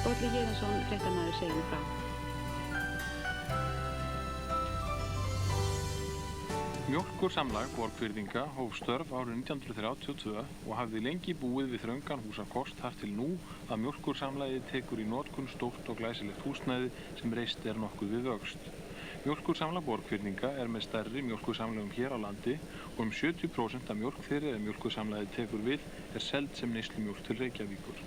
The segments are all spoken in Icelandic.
Bolli Héðinsson, fréttamaður, segir nú frá. Mjólkursamlag Borgfirðinga hóf störf árið 1932 og hafði lengi búið við þröngan húsakost þar til nú að mjólkursamlagið tekur í notkun stórt og glæsilegt húsnæði sem reist nokkuð við vöxt. Mjólkursamlag Borgfirðinga með stærri mjólkursamlagum hér á landi og 70% af mjólk þeirri mjólkursamlagið tekur við seld sem neyslumjólk til Reykjavíkur.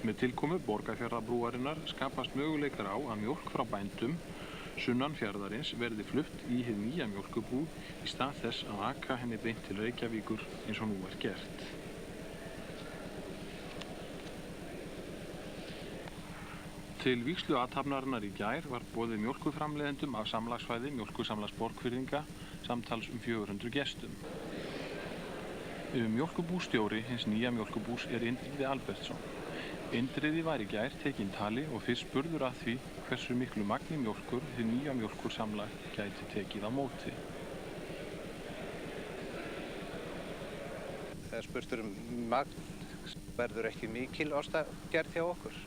Með tilkomu Borgarfjarðarbrúarinnar skapast möguleikar á að mjólk frá bændum sunnan fjarðarins verði flutt í hið nýja mjólkurbú í stað þess að aka henni beint til Reykjavíkur eins og nú gert. Til vígslu athafnarinnar í gær var boðið mjólkurframleiðendum af samlagsvæði Mjólkursamlags Borgfirðinga samtals 400 gestum. Mjólkurbússtjóri hins nýja mjólkurbús Indriði Albertsson. Indriði var í gær tekinn tali og fyrst spurður að því hversu miklu magni mjólkur hið nýja mjólkursamlag gæti tekið á móti. Þegar spurtur magn verður ekki mikil ástagerð hjá okkur.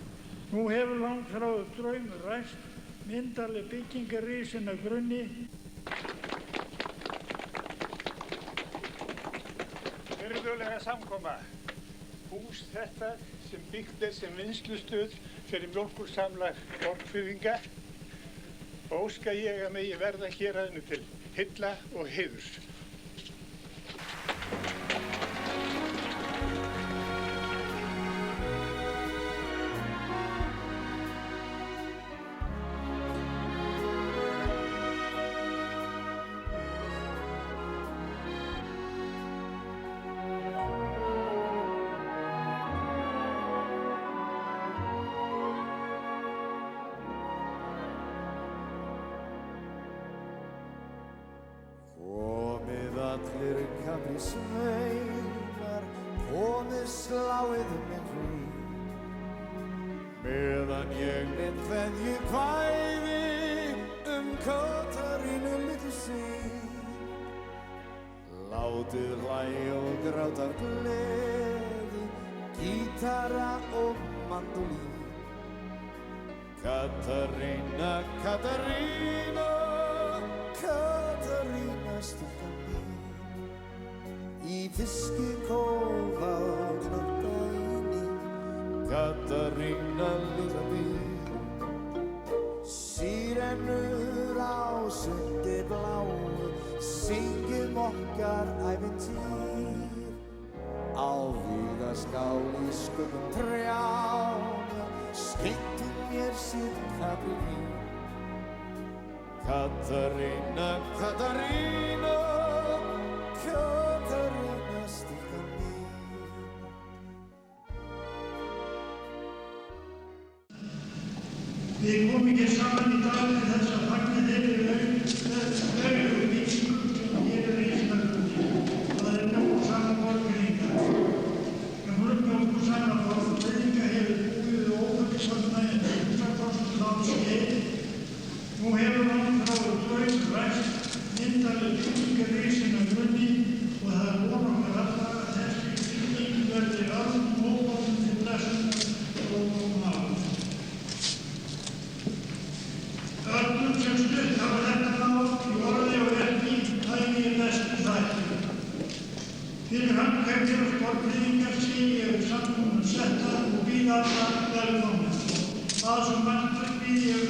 Nú hefur langt frá draumur ræst, myndarleg byggingar risin af grunni. Virðulega samkoma. Hús þetta sem byggt sem vinnslustöð fyrir Mjólkursamlag Borgfirðinga óska ég að megi verða héraðinu til hylla og heiðurs. Sveinar, komið sláið með hríð, meðan ég mynd kveðju kvæði Katarínu litlu sín. Látið hlæja og gráta af gleði, gítara og mandólín. Katarína, Katarína, Katarína stúlkan mín. Í fiskikófa og knötta inni, Katarína lilla mín. Sírennur á sundi bláu, syngjum okkar ævintýr. Á vígaskál í skuggum trjána, skenktum mér sitt kaprín. Katarína, Katarína, Katarína stúlkan mín. Við komum hér saman í dag til þess að fagna þeirri launulegu byggingu sem hér reist af grunni. Það Mjólkursamlag Borgfirðinga. Mjólkursamlag Borgfirðinga hefur búið við ófullkomna 100% ár skeið. Nú hefur hann frá draumur ræst, myndarleg byggingar risin af grunni og það von okkar allra að þessi bygging verði öllum hópum til blessunar og náð. Öllum sem stutt hafa þetta náð í orði og verki hægir í næstu þætti. Fyrir hönd Kaupfélags Borgfirðingar sé ég samkomuna setta og býð alla velkomna. Það sem vantar býð ég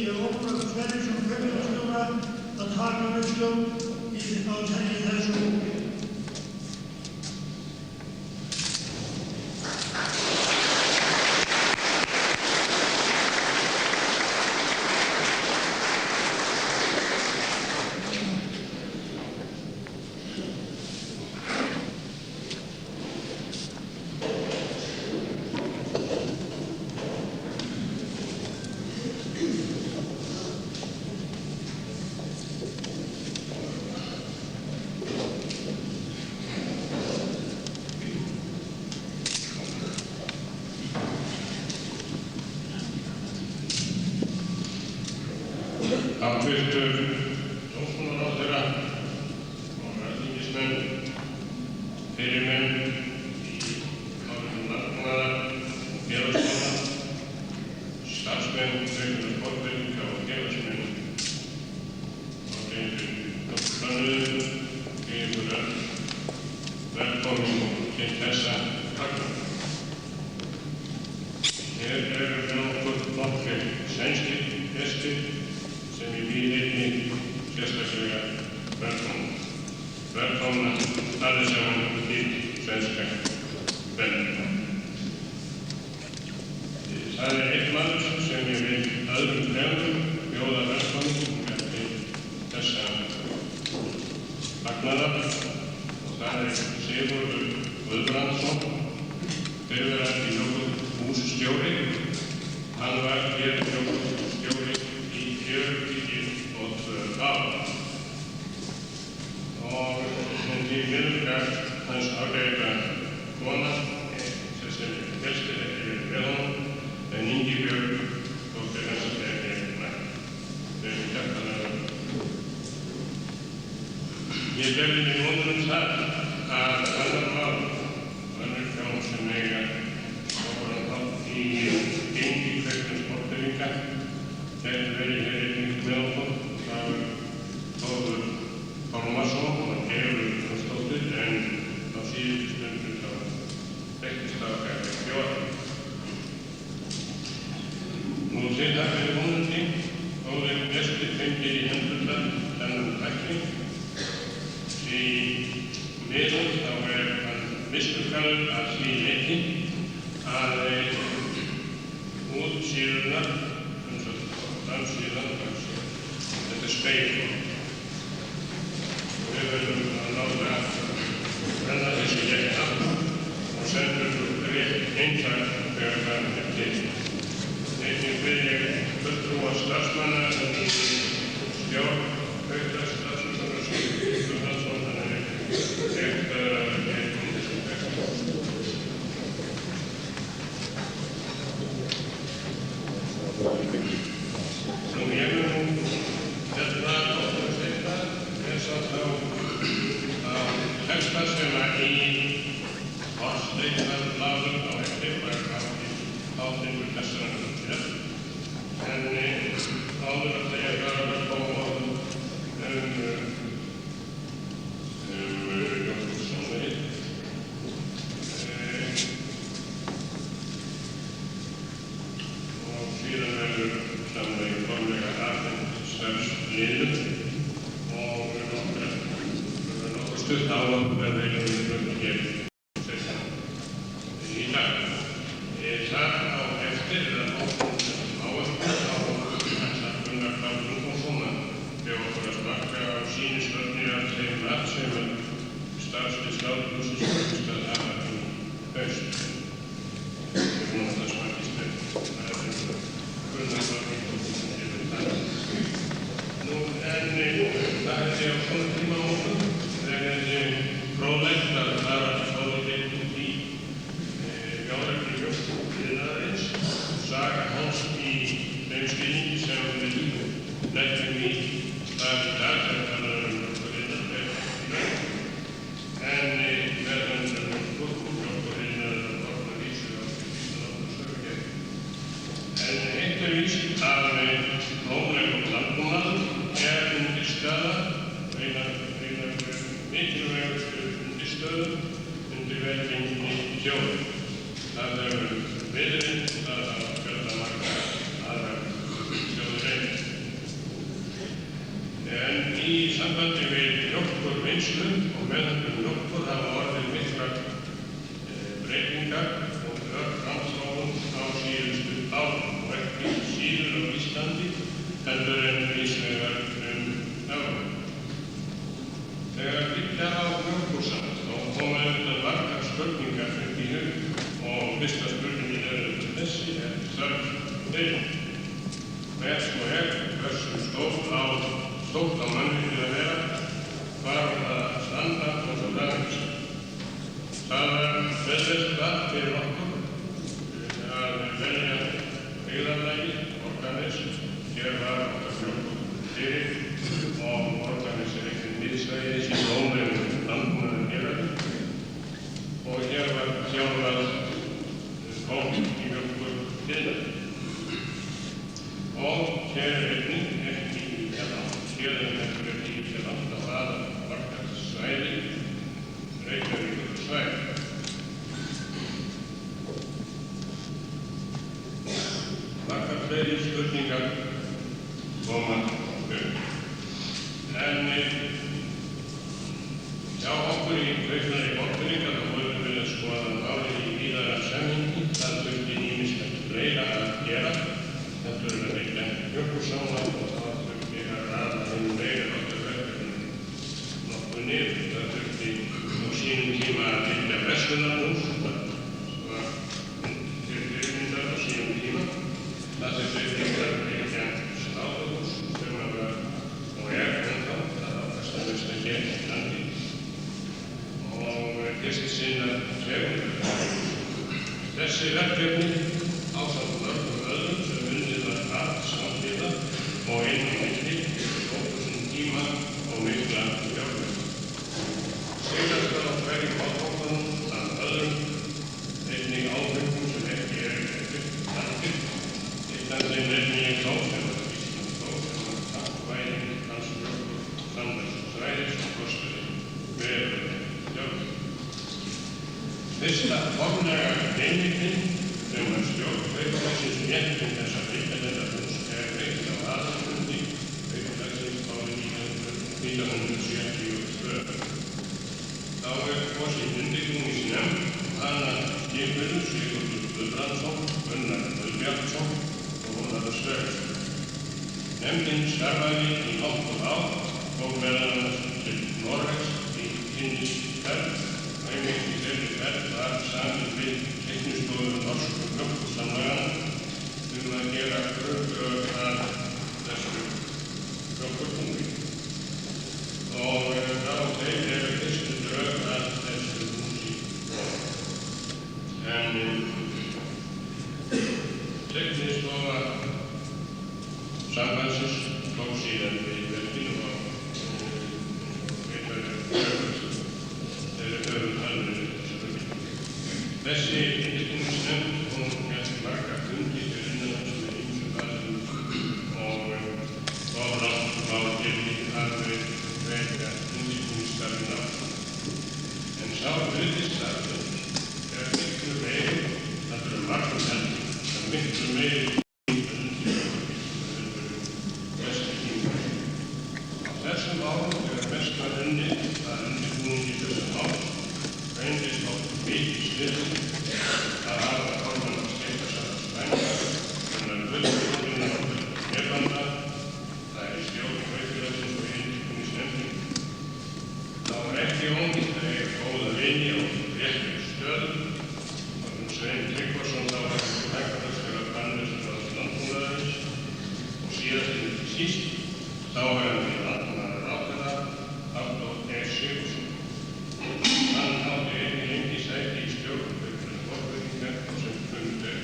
Ólafur Sverrisson kaupfélagsstjóra að taka við stjórn í þessu hópi. Hæstvirtur dómsmálaráðherra og alþingismenn, fyrirmenn í málefnum landbúnaðar og félagsmála, Hér eru með okkur nokkrir sænskir gestir sem ég býð einnig sérstaklega velkomna. Velkomna allir saman til sænska velkomna. Það einn maður sem ég vil öðrum fremur bjóða velkomnum eftir þessa fagnaðar og það Sigurður Guðbrandsson, fyrrverandi mjókahússtjóri. Hann var hér mjókahússtjóri í 42 ár og því miður gaf hans ágæta kona sem helst ekki verið með honum en Ingibjörg dóttir hans ekki mætt. Þau hjartanlega. Ég gerði mig vonur það að annar mál, önnur hjón sem eiga okkur þátt í gengi kveiknum sporteringa gæti verið hér einnig með okkur. Það var Þórður Pálmarsson og Gerður Jónsdóttir en á síðustu stundu þá þekktist það ekki bjóða. Nú þið hafið vonandi góðir gestir fengið í hendurnar þennan tækni. Í miðum þá hann miskunkaður að því leyti að útsíðurnar, framsíðan, þetta speil. Við verðum að láta brenna þessi gegna og sendur rétt eintak þegar það til. Einnig við fulltrúa starfsmanna í stjórn Haukdals starfsmanna sem Guðbrandsson rétt að þessum textum. Nú ég mun hérna okkur steita þess að þá texta sem í orðsleitar laður á eftir var áþengur þessara hlutir. En áður að ég var að koma Jónsdóttir. Og síðan verður samlega formlega afhent starfsliður og nokkuð stutt á að verða einhverjum hér seinna í dag. Það á eftir að áherslu á Gunnar Karl Ingvarsson bjóð okkur að smakka á sýnishorni af þeim mat sem starfslið sláturhússins skapist að hafa í haust. Ég vona það smakist vel. Það Gunnar Karl Ingvarsson hefur það. Nú en það á svona tímamótum þegar fróðlegt að fara svolítið út í fjárhagli mjólkuriðnaðarins og saga hans í þeim skilningi sem við leggjum í stað í dag þegar talar mjólkuriðnaðar en með höndum mjólkuriðnaðar og orðna vísur á sögugerð. En eitt víst að hófleg og landbúnaður undirstaða einar mikilvægustu undirstöðum undir velgengni þjóðar. Það hefur viðurinn að fjölda marga aðra þjóðir einnig. En í sambandi við mjólkurvinnslu og meðhöndlun mjólkur hafa orðið miklar breytingar og framþróun á síðustu árum og ekki síður á Íslandi heldur en vísvegar Evrópu. Þegar byggja á mjólkursamt þá koma auðvitað margar spurningar upp í hug og fyrsta spurningin þessi þörf þeim. Hversu stórt á mannvirkið að vera, hvar það standa og svo framvegis. Það var auðvitað fyrir okkur að velja byggðarlagið, Borgarnes. Hér var okkar mjólkur fyrir og Borgarnes ekki miðsvæðið sem ólegum landbúnaður héraði. Og hér var þjálfað fólk í mjólkurtiðnaði. Og hér einnig ekki héðan eftir ekki til landa á aðalmarkaðssvæði, Reykjavíkursvæði. fleiri spurningar koma upp. En hjá okkur í Kaupfélagi Borgfirðinga þá höfum við að skoða málið í víðara samhengi. Það þurfti ýmislegt fleira að gera. Þetta er að byggja mjólkursamlag og það þurfti að raða hinn meira áttu verkefnum nokkuð niður. Það þurfti á sínum tíma að byggja verslunarhús. Það var til fyrirmyndar á sínum tíma. Það þurfti að byggja sláturhús sem var og ennþá. Það var mest að gera í landi. Og fyrst sinn að þessi verkefni ásamt mörgum öðrum sem unnið var hart samhliða og inn á milli tóku sinn tíma og mikla fjármuni. Segjast á hverjum áfanganum samt öðrum einnig áfengum sem ekki uppfyllt landið. Eitt af þeim nefni ég þá sem var Ísland þó sem var takkvæðing hans mjólkur samverðsvæðis og kostuði verulega fjármuni. Fyrsta formlega heimildin sem var stjórn Kaupfélagsins rétt þess að byggja þetta hús veitt á aðalfundi Kaupfélagsins árið 1972. Þá kosin undirbúningsnefnd hana skipuðu Sigurður Guðbrandsson, Gunnar Guðbjartsson og Ólafur Sverrisson. Nefndin starfaði í nokkur ár og meðal annars til Noregs í kynnisferð. Einmitt í þeirri ferð var samin við teknistofu norsku mjólkursamlagana að gera frumdrög að þessu mjólkurbúi. Og þá þeir eru fyrstu drög að þessu húsi. En teknistofa sambandsins tók síðan við verkinu og þessi undirbúningsnefnd hún hélt marga fundi fyrir innan þessum ýmsum aðilum og langt má til að við veikja undirbúningsstarfinn áfram. En sá hlutistarfinn miklu meiri, það eru margum heldur, það miklu meiri þessi tíma. Á þessum árum mest var unnið að undirbúningi þessum árum reyndist okkur mikið styrk að hafa formann Skeitarsafns Bænda, Gunnar Guðbrandsson og Nefnda, það í stjórn Kaupfélagsins og undirbúningsnefndinni. Það var ekki ónýtt að eiga góða vini á réttum stöðum. Sveinn Tryggvason þá var hægfræðstjóri framleiðsluráðs landbúnaðarins og síðast en ekki síst þáverandi landbúnaðarráðherra Halldór Sigurðsson. Hann átti einnig lengi sæti í stjórn Kaupfélags Borgfirðinga sem fundur.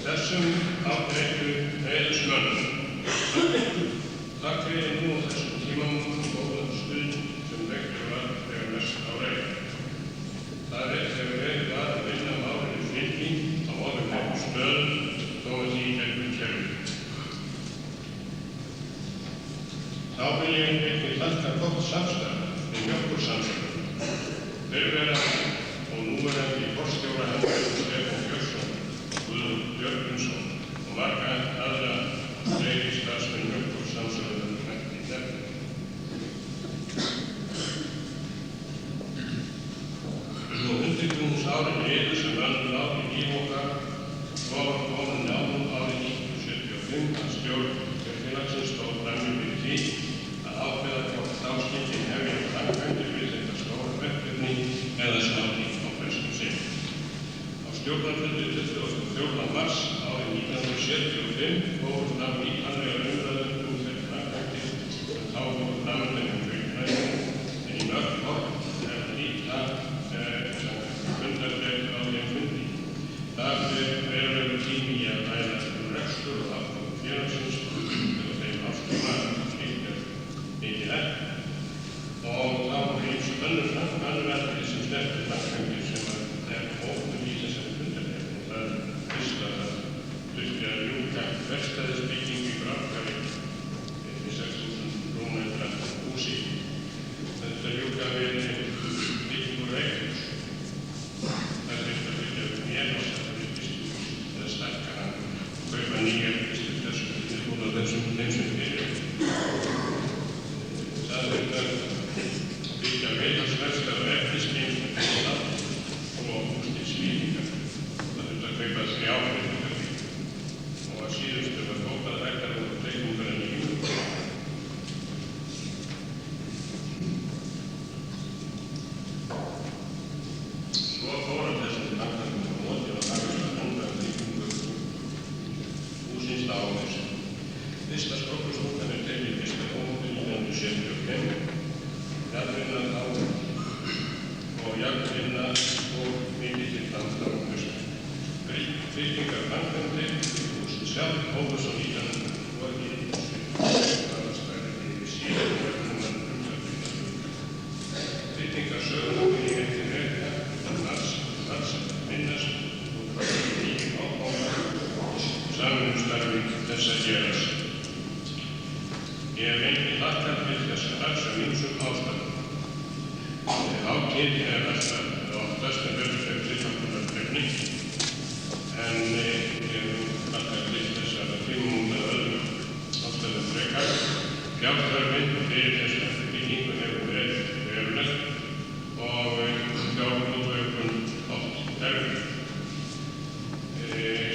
Þessum ágreitu heiðursmönnum þakka ég nú á þessum tímamótum góðan stuðning sem veittur var þegar mest á reiði. Það hefur verið að vinna málinu fylgi á opinberum stöðum þó að því gegnum kerfinu. Þá vil ég einnig þakka gott samstarf við mjólkursamstarf, fyrrverandi og núverandi forstjóra Stefán Björnsson og Guðlaugur Björgvinsson og marga aðra fleiri starfsmenn mjólkursamstarfar nefnt í nefndinni. Undirbúningsárin liðu sem verður ári í okkar og var komin náðum árið 1975 að stjórn Kaupfélagsins stóð frammi fyrir því að ákveða hvort þá skyldi hefja framkvæmdir við þetta stóra verkefni eða sláning á flestum sinn. Á stjórnarfundi 24. mars árið 1975 fóru fram ítarlegar umræður þeirra framkvæmdir sem þá voru framkvæmdum Kaupfélaginu en í mörg orð líta fundarlegur á þeim fundi. Það verulegur tími í að ræða rekstur og afgang félagsins og þeim afskama mikið eftir. Og þá eins og önnur verkefni sem snertir framkvæmdir sem óknum í þessari fundarlegur. Það fyrst að það þurfti að ljúka verkstæðisbyggingu í Brákarvík kaupa 3 flutningabíla og að síðustu var bótaðrættar og breytingar en 9. Svo fórum þessum framkvæmdum á móti og hafist að handa byggingu húsins áfyrst. Fyrsta skóflustúkan tekið 1. nóvember 1975. Jarðvinna þá og jarðvinna og mikið til framkvæmdum. Byggingarframkvæmdir húsið sjálf hófust á 1971. Byggingarsöguna vil ég ekki rekja þar sem minnast og mikið áhuga samvinnustarfi þessa héraðs. Ég hef einnig hlakkað til þessa dags af ýmsum ástæðum. Hátíð alltaf oftast tilhlökkunarefni, en ég hef hlakkað til þess að tímamóta öðrum ástæðum frekar. Fjárþörfin fyrir þessa byggingu hefur verið veruleg og fjárútveikun oft erfið.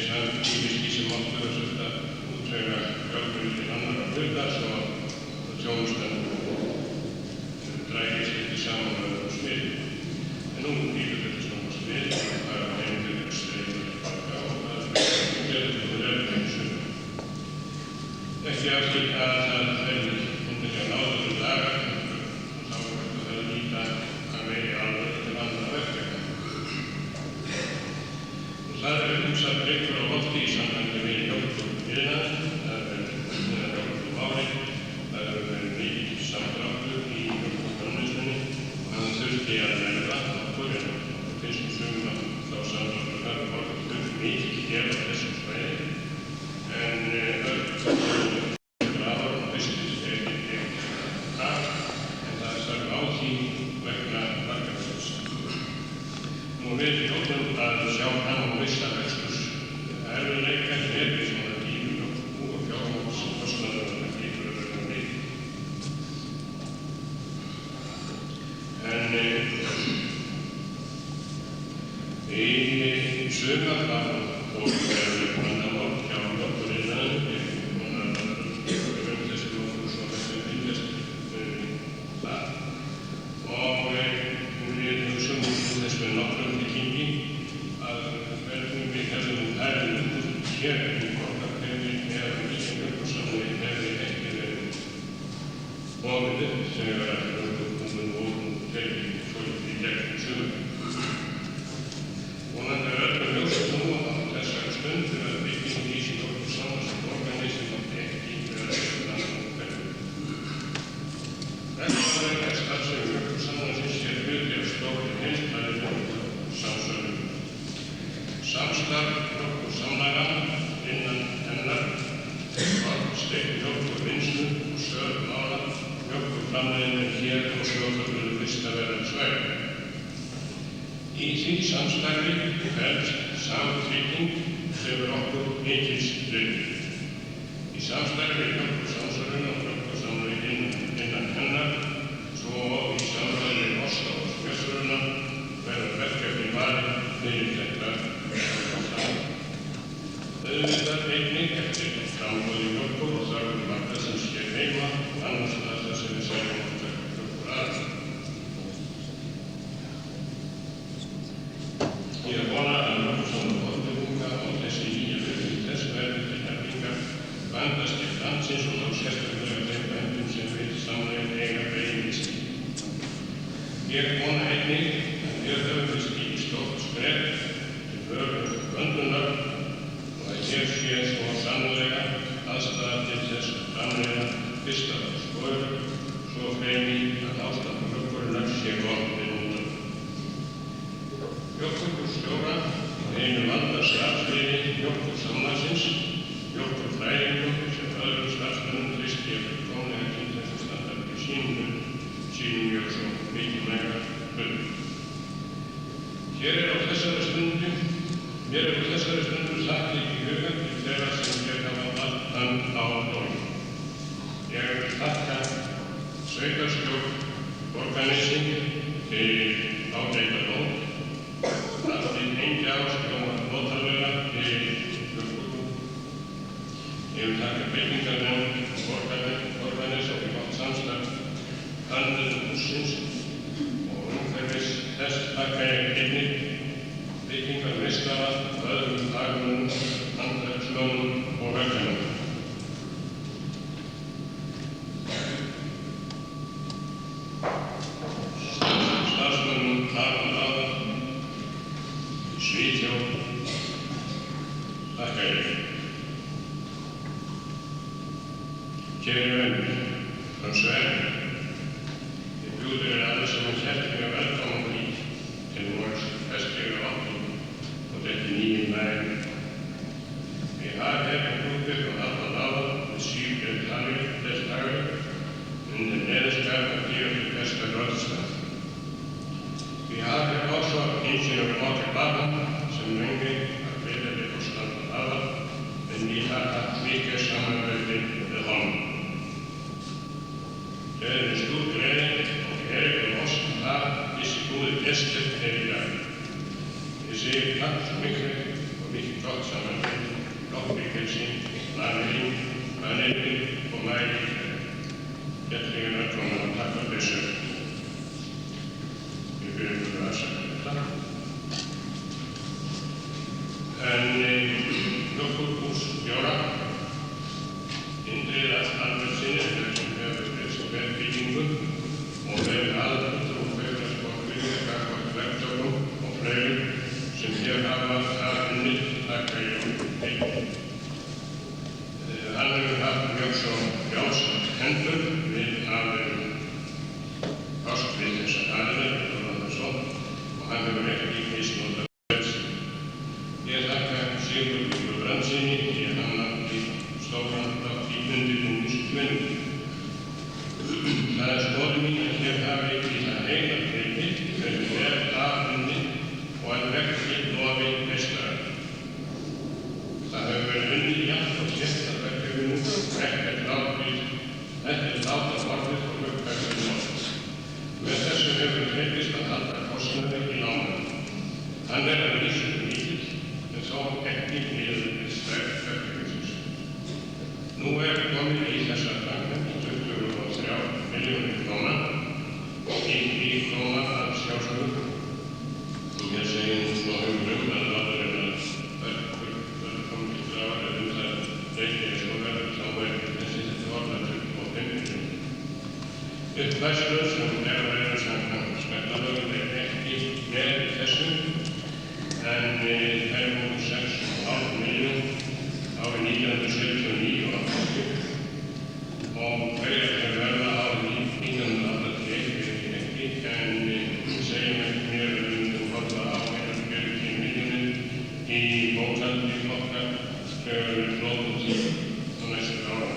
Samtímis í sem áttur að setja útvega fjármunir til annarra hluta svo að þjónustan drægist ekki saman að öðrum smiðum. En nú líður þetta svona smið og það er heimildir streymur baka og það er eins og ekki af því að það verður undirlega náður dagar og þá er þetta að nýta að vegi alveg til annað verkefna. Og það eru ýmsar breytur á lofti í sambandi við hjálp og iðnað, það er hjálp ári, það eru verið mikið samdráttur í hjálpframleiðslunni og hann þurfti að verða okkur en okkur finnst sumum að þá samdráttur þarf þurfti mikið hér á þessum svæði en öll graðar og vistist ekki af en það er þarf á því vegna verkefnisins. Nú við hljótum að sjá fram á vissa vexturs erfiðleikar við svona tímur og fjármagnskostnaður og það getur að verða mikið. En í sumar var og verður vandamál hjá hjálpariðnaðinum ég vona að þess að okkur svo þetta fylgjast það og við hugsaum þess með nokkrum byggingi að hvernig við hefðum hærðum út hér í borgarhverfi eða byggingarsamlegin hefði ekki verið ofið þegar að röndum og tegið svo í gegnum sumar. Vonandi er öllum ljóst nú á þessari stundu að bygging í sín okkur saman sem organism átti ekki verið að annan hverju. Þetta er starfsemi okkur saman sem sé hluti af stóri heimsbæri samsölum. Samstarf okkur samlaga innan hennar var steikt mjólkur vinnslu og söl mála mjólkur framleiðinni hér á sjóðarblöðu Vestaverðar svæði. Í því samstarfi felst samtrygging sem okkur mikils trygging. Í samstarfi mjólkursamsöluna og mjólkursamlögin innan hennar svo í samræði osta og smjössuruna verður verkefni valið fyrir þetta samstarf. Auðvitað einnig eftir framboði mjólkur og þarfum markaðsins hér heima annars það sem við segjum okkur aðeins. Ég vona að mjólkursamlög orðbygginga og þessi nýja hluti þess verður til eflingar vandast til landsins og þá sérstaklega þeim bændum sem við samlegin eiga beinist. Ég vona einnig að við höfum stíð stórt skref til vöndunar og að hér sé svo sannlega aðstæða til þess að framleiða fyrsta skoður svo fremi að ástand mjólkurinnar sé gott við núna. Mjólkurstjóra í einu vanda starfsliði mjólkursamlagsins, mjólkurfræðingum sem öðrum starfsmönnum treysti ég fullkomlega til þess að standa fyrir sínum mjög svo mikilvæga hlut. Mér er á þessari stundu sagt í huga til þeirra sem hér hafa allt hand á dómi. Ég vil þakka sveitarstjórn Borgarnesi fyrir ágæta nóg. Það er engi ástæða notalega Þakka ég. Kæri venner, från Sverige. Det bjuder er allesammans hjertelig velkommen hit til vores festlige aften på dette 9. maj. Vi har her en gruppe fra andre lande med 7 deltagere under lederskab af Dirk Vester. Vi har her også ingeniør Morten Bakken, som længe har været det hos andre lande, men vi har haft mycket samarbejde med ham. Det er en stor glæde og ære for os at have disse gode gæster her i dag. Jeg siger tak så mycket for mycket godt samarbejde, opbyggelse, planlægning, og mig. Hjertelig velkommen og tak for besøg. Vi beder for at være tak. En lokalbússtjóra indriða alveg sinni sem hefur verið byggingu og verið aðbútur og fegurðarsportbyggingar gagnvart verktökum og fleiri sem hér hafa unnið þakka ég fyrir. Hann hefur haft mjög svo frjálsar hendur við að fást við þessa aðilar og hann hefur ekki misnotað frelsi. Ég þakka Sigurði Brandsyni því að hann átti stóran þátt í undirbúningsvinnu. Það er skoðun mín að hér hafi í það heila tillit verið vel aðunnið og að verki lofi meistara. Það hefur verið unnið jafnt og þétt að verkefninu og ekkert láta orðið og verkefninu nótt. Með þessu hefur tekist að halda kostnaði í lágmarki. Hann er að vísu mikill, en þó ekki miðað við stærð verkefnisins. Nú er komið í þessa framkvæmd 23 milljónir króna og í því króna að sjálfsögðu. Ég segi nú svo að láta vera velkomið til að það reiknir svo verður þá verður þessi orða 25 milljónir. Uppfærslur sem er að vera samkvæmt skattalögum ekki með í þessu en þær voru 6,5 milljón árið 1979 og 80 og hverjar þær verða árið 1981 ekki en segjum ekki mér að við myndum horfa á 40 milljónir í bókhaldi okkar þegar við flóðum til á næstu ára.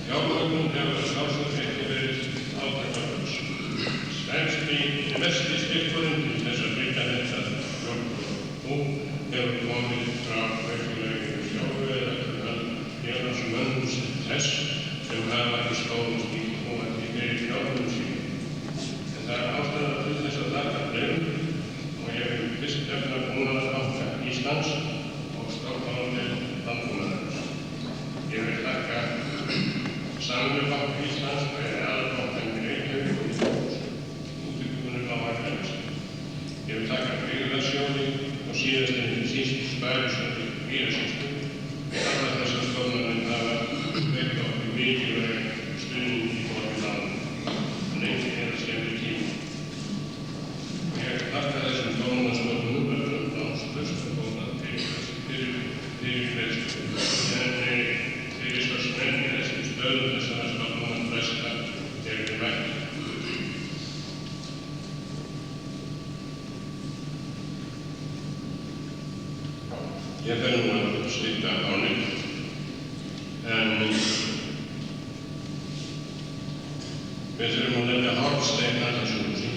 Fjármögnun hefur sjálfsagt ekki verið átakalaus. Mesti styrkurinn til þess að byggja þetta fjármögnun hefur komið frá verkefninu sjálfu eða félagsmönnum þess sem hafa í stórum stíl komandi fyrir fjármögnun sín. En það er ástæða til þess að taka breyfum og ég vil fyrst nefna Búnaðarbanka Íslands og Stofnframdeild Landbúnaðarins. Ég vil þakka Samvinnubanka Íslands fyrir aðalbankann í Reykjavík og útibúinu á Akranesi. Ég vil þakka Byggðasjóði og síðast en síst Sparisjóði Mýrasýslu. Allar þessar stofnanir hafa veitt okkur mikilvæg stuðning í borði landa og lengi eða skemmri tíma. Ég þakka þessum stofnanastofnunum öllum námslaust og góða fyrirgreiðslu en fyrirsvarsmenn í þessum stöðum þessara stofnana flesta eru mætt. Ég fer nú að stytta á nýtt en við þurfum að leggja hornstein að þessu húsi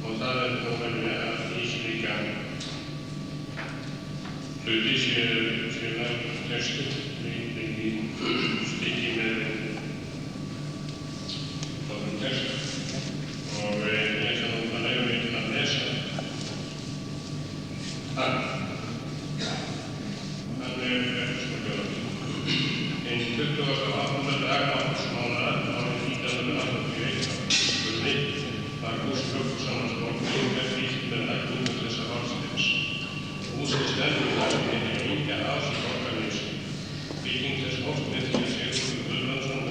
og það er nú verið að íslíka hluti séu textu í stykki með nokkrum textu og ég ætla nú að leyfa mig að lesa það. Hinn 28. dag ársmánaðar árið 1981 var hús Flugfélagsins byggt með hækkunum þessa hornsteins. Húsið stendur þar við enga ás í Borgarnesi. Bygging þess hófst með því að Sigurður Guðbrandsson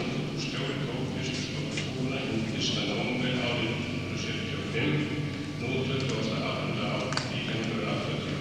stjóri tók fyrstu stofnbúna hinn 1. nóvember árið 1975, nú 28. ár 1980.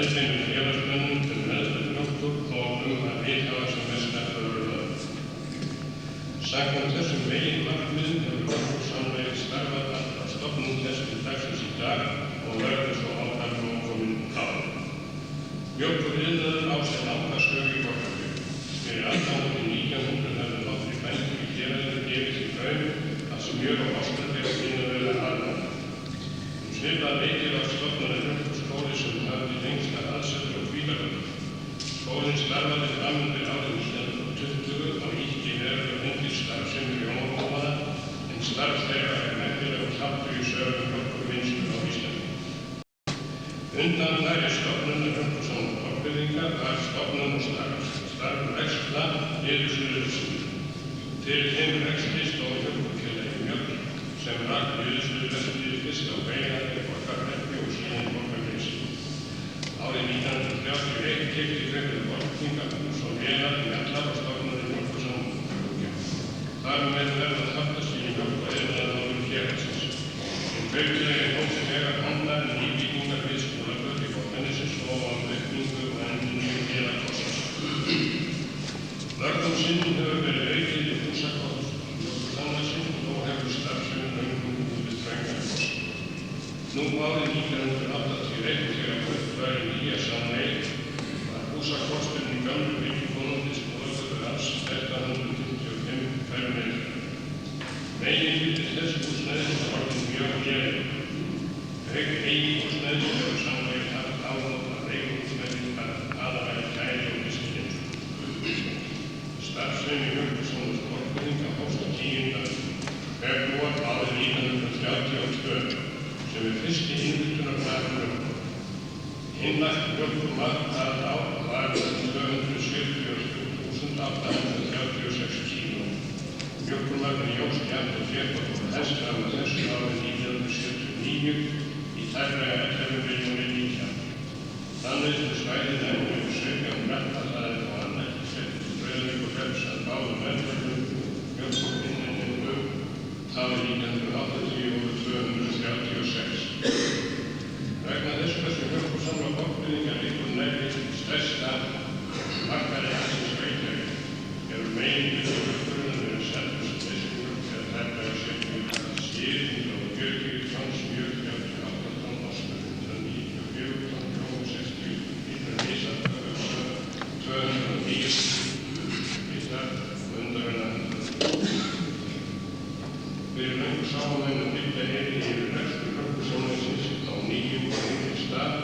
meðbeinum félagsmönnum meðferð mjólkur og að viðhafa sem mest öðru. Samkvæmt þessum meginmarkmiðum hefur mjólkursamlegið starfað frá stofnun þess til dagsins í dag og verður svo áfram kominn ár. Mjólkuriðnaður á sér langa sögu í Borgarfirði. Fyrir aldamótin 1900 hefðu nokkrir bændur í héraðinu gefið sér gaum að smjör og ostadeigstíðina verða almenna. Svipað leyti var stofnaður mjólkurskóli sem hafði lengsta aðsetur á Hvítárvöllum. Skólinn starfaði fram undir árið 1920 og ýtti verulega undir starfsemi rjómabúanna en starf þeirra merkilegur þáttur í sögu mjólkurvinnslu á Íslandi. Undanfari stofnunar mjólkursamlags Borgfirðinga var stofnun og starf reksla niðurstöðuhúsinu. Til þeim rekstri stóð Mjólkurfélagið Mjólk sem rak niðurstöðuhúsinu fyrst á Veiðarfirði, Borgarhreppi og síðan Borgarnesi. Árið 1931 keypti Borgfirðinga hús og vélar í allar og stofnaði Mjólkursamlags. Þar með verða þáttast í mjólkuriðnaðarmálum héraðsins. Kaupfélagið hófst þegar handa nýbyggingar við Skúlagötu í Borgarnesi og á aukningu og endurnýjun vélarkostnaðar. Mörgum sinnum hefur verið aukið í húsakost mjólkursamlagsins og nú hefur starfsemi löngum við þröngan kostnað. Nú árið 1981 þegar flutt var í nýja samlegið var húsakosturinn í gömlu byggingunum til Skúlagötu alls 1155 fermetrar. Meginhluti þess húsnæðis var orðinn mjög lélegur. Auk eigin húsnæðis hefur samlegið haft áhuga að leiguhúsnæði aðallega kæli og fiskgeymslu. Starfsemi Mjólkursamlags Borgfirðinga hófst 10. febrúar árið 1932 sem fyrsti innritunardagur mjólkur. Innlagt mjólkurmagn það ár var 273.836 kíló. Mjólkurmagn jókst jafnt og þétt og helst fram að þessu árið 1979 í tæplega 11 milljónir lítra. Framleiðslusvæðið nefnir 17 Brattahlaðið og annað Breiðavíkurhrepps að báðum meðferðum mjólkurinnflutningu árið 1980 voru 236. Vegna þess hversu Mjólkursamlag Borgfirðinga liggur nærri stærsta markaði landsins Reykjavík eru meginhluti mjólkurinnar verið seldur sem fiskmjólk eða tæplega 70 skyr, 140 tonn smjör, 38 tonn ostur, 194 tonn rjóma, 60 lítrar ísaföru, 209 lítrar og undarverðan. Fyrir löngu sáum menn að byggja yfir rekstur Mjólkursamlagsins á nýjum og yngri stað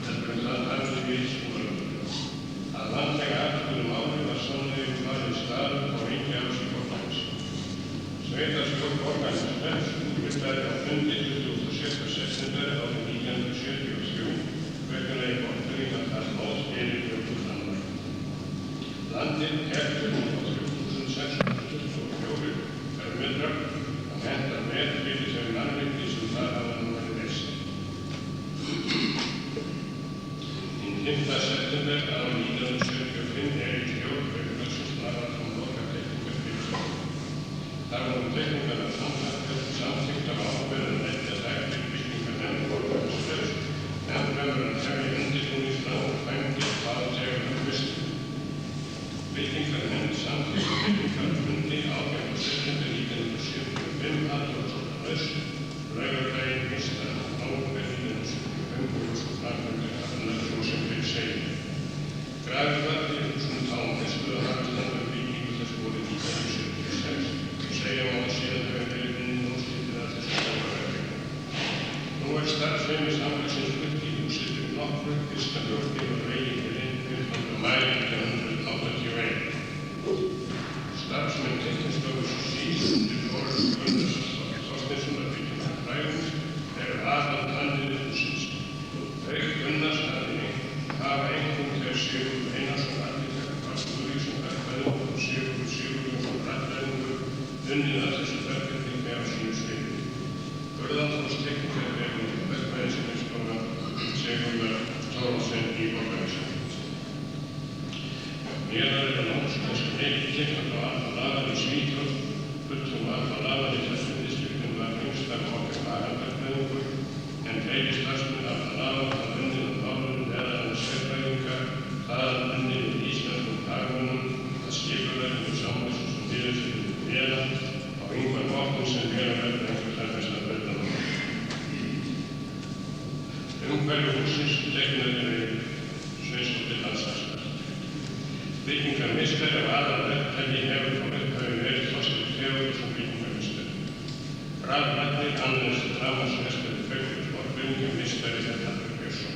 heldur en það hafði við Skúlagötu. Að landlega atburðum árið var samlegið valinn staður á Reykjavík í Borgarnesi. Sveitarstjórn Borgarneshrepps útvistaði á fundi 26. september árið 1973 Kaupfélagi Borgfirðinga þar mót fyrir Mjólkursamlag. Landið er 23.624 fermetrar og hentar með fyrir þau mannvirki sem þar hafa nú verið reist. Hinn 5. september árið 1975 er í stjórn Kaupfélagsins lagðar fram lokateikningar fyrir stjórn. Þar voru teikningarnar samþykktar ákveðin að leggja þær til byggingarnefnd Borgarneshrepps en verður að hefja undirbúningsnám og framkvæmdir hvað þegar fyrstu. Byggingarnefnd samþykkti byggingarfundi 18. september 1975 athugasemdalaust laugardaginn 1. nóvember 1975 og svo framkvæmdir hafnar svo sem við segjum. Grafið var fyrir 1000 tán fyrstu að hafstandar byggingu þess voru 1976 og segja má að síðan hefur verið inn og skiptið að þessu borgarverðingu. teiknaði Sveinsdóttir landslæknir. Byggingarmeistari af aðalverktaki hefur frá upphafi verið Þorsteinn Theódórsson byggingarmeistari. Raflagnir annars rafmagnsmeistari Bergþór Borgbyggingarmeistari Hallur Björnsson.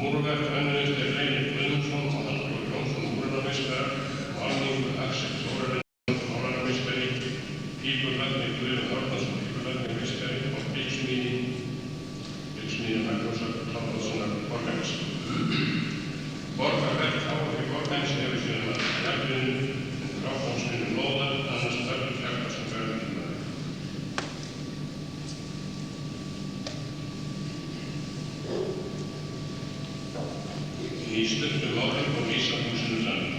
Múrverk önnuðist Reynir Guðmundsson og Halldór Jónsson múrarameistara og Alningur Axel Þórarinsson málararmeistari, pípulagnir Guðjón Þórðarsson pípulagnirmeistari og byggsmíði Magnúsar Tómassonar borgarmeistari. Borgarverk Háfi Borgarnes hefur síðan að jafninu en fráfámsvinnu lóðar annars þörfur fjartar sem verður tímaður. Í stuttu máli og vísa húsinu saman.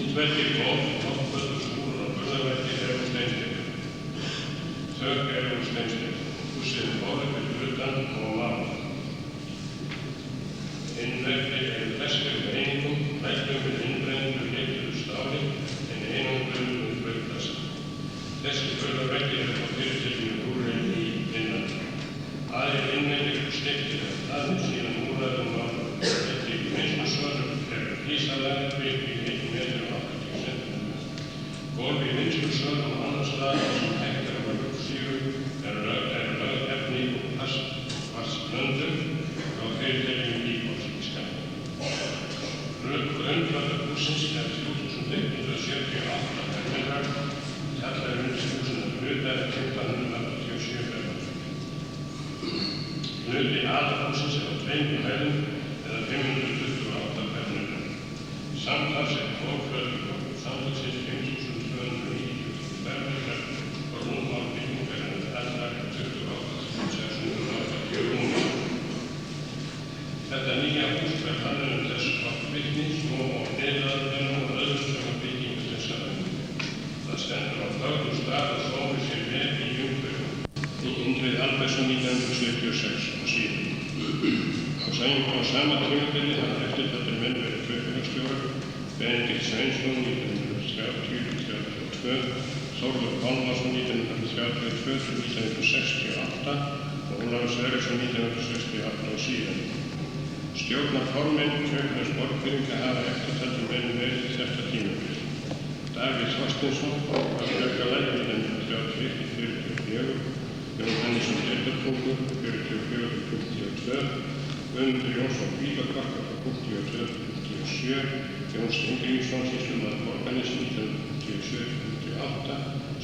Útveldi góð, hoppvöldur, skúrar og burðarvætti eru úr steinsteypu. Þök eru úr steinsteypu. Húsið borður fyrir utan og mála. Innveggi eru flestir með einingum, reglum með innbrendur leiktur stáli en einangrun með brauðplast. Þessi burðarvætti eru á fyrirtækjum úrrein í Finnlandi. Aðrir innveggi eru steiktir af hlaðin síðan úrræðum mála. Þetta í vinnslusvörur eru flísaðar byggt í 1,80 cm. Gólf í vinnslusvörur og annars staðar sem hægt er að rúfsíru eru lögð efni og plastblöndum frá fyrirtækjum Íbors í Skandinavíu. Grundvöllur hússins er 3.178 fermetrar, kjallarinn undir húsinu að hluta er 1.587 fermetrar. Hluti aðalhússins er á 2 hæðum eða 528 fermetrar. Samtals er gólffjöldi samtalsins 5.290 fermetrar og rúmmál byggingarinnar allar 28.680 rúmmál. Þetta nýja hús verður hannað þess okkvirkni, smó og neðaðverðum og öðrum sem að byggingu þess aðeins. Það stendur á fögrum stað og stóri sér vel í umhverfum í Indrið Albertsson 1976 og síðan. Á sama tímabili hafa eftirtaldir menn verið kaupfélagsstjórar, Benedikt Sveinsson 1930–1932, Þórður Pálmarsson 1932–1968 og Ólafur Sverrisson 1968 og síðan. Stjórnarformenn kaupfélags Borgfirðinga hafa eftirtaldir menn verið þetta tímabil. Davíð Þorsteinsson var Björgalæk 1931–44, Jón Hannesson Deildartungur 44–52, Guðmundur Jónsson Bílakvarka frá 52–57, Jón Steingrímsson sýslumaður Borgarnes 1957–58,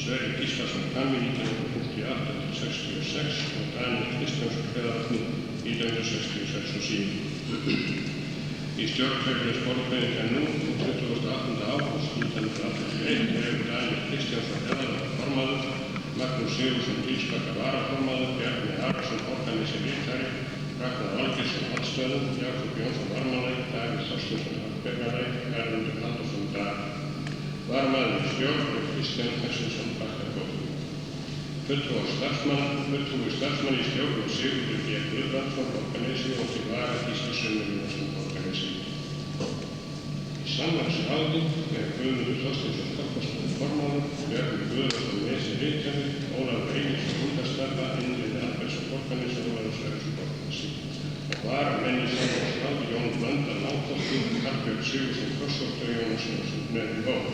Sverrir Gíslason Kammi 1958–66 og Daniel Kristjánsson Hveðarni 1966 og síðan. Í stjórn kaupfélags Borgfirðinga nú 28. ágúst 1981 hefur Daniel Kristjánsson Hveðarni formaður, Magnús Sigurðsson Dílsbakka varaformaður, Bjarni Arason Borgarnesi ritari, Ragnar Valgeirsson Hallstöðum, Jakob Jónsson varmalæk, Davíð Þorsteinsson Hallbergalæk, Erlendur Halldórsson Dag. Varmaður í stjórn er Kristján Hersensson Bakkakótt. Fulltrúi starfsmann í stjórn og Sigurður B. Guðbrandsson Borgarnesi og til vara Gísli Sunnurínarsson Borgarnesi. Í samlagsráði er Guðmundur Þorsteinsson Þorfarsson formaður, Björn Guðmundsson Nesi ritari, Ólafur Einarsson hundastarfa, Indrið Albertsson Borgarnesi og Ólafur Sverrisson Borgarnesi. Og varamenn í samlagsráði Jón Blöndal Náttúrsson, Hallbjörn Sigurðsson Krossóttur og Jónas Jónsson með í hóp.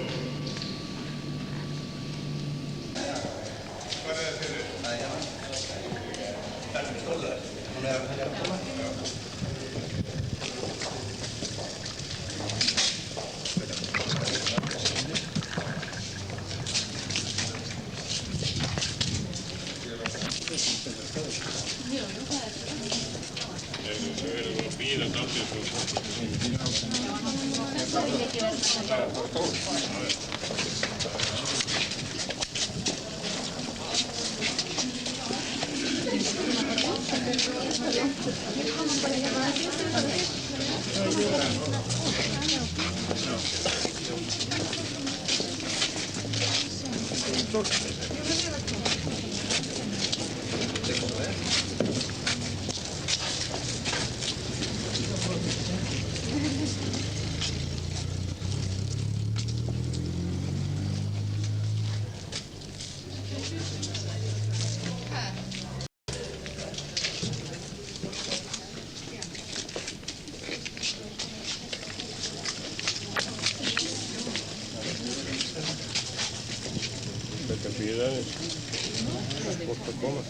bíða aðeins. Fólk að koma.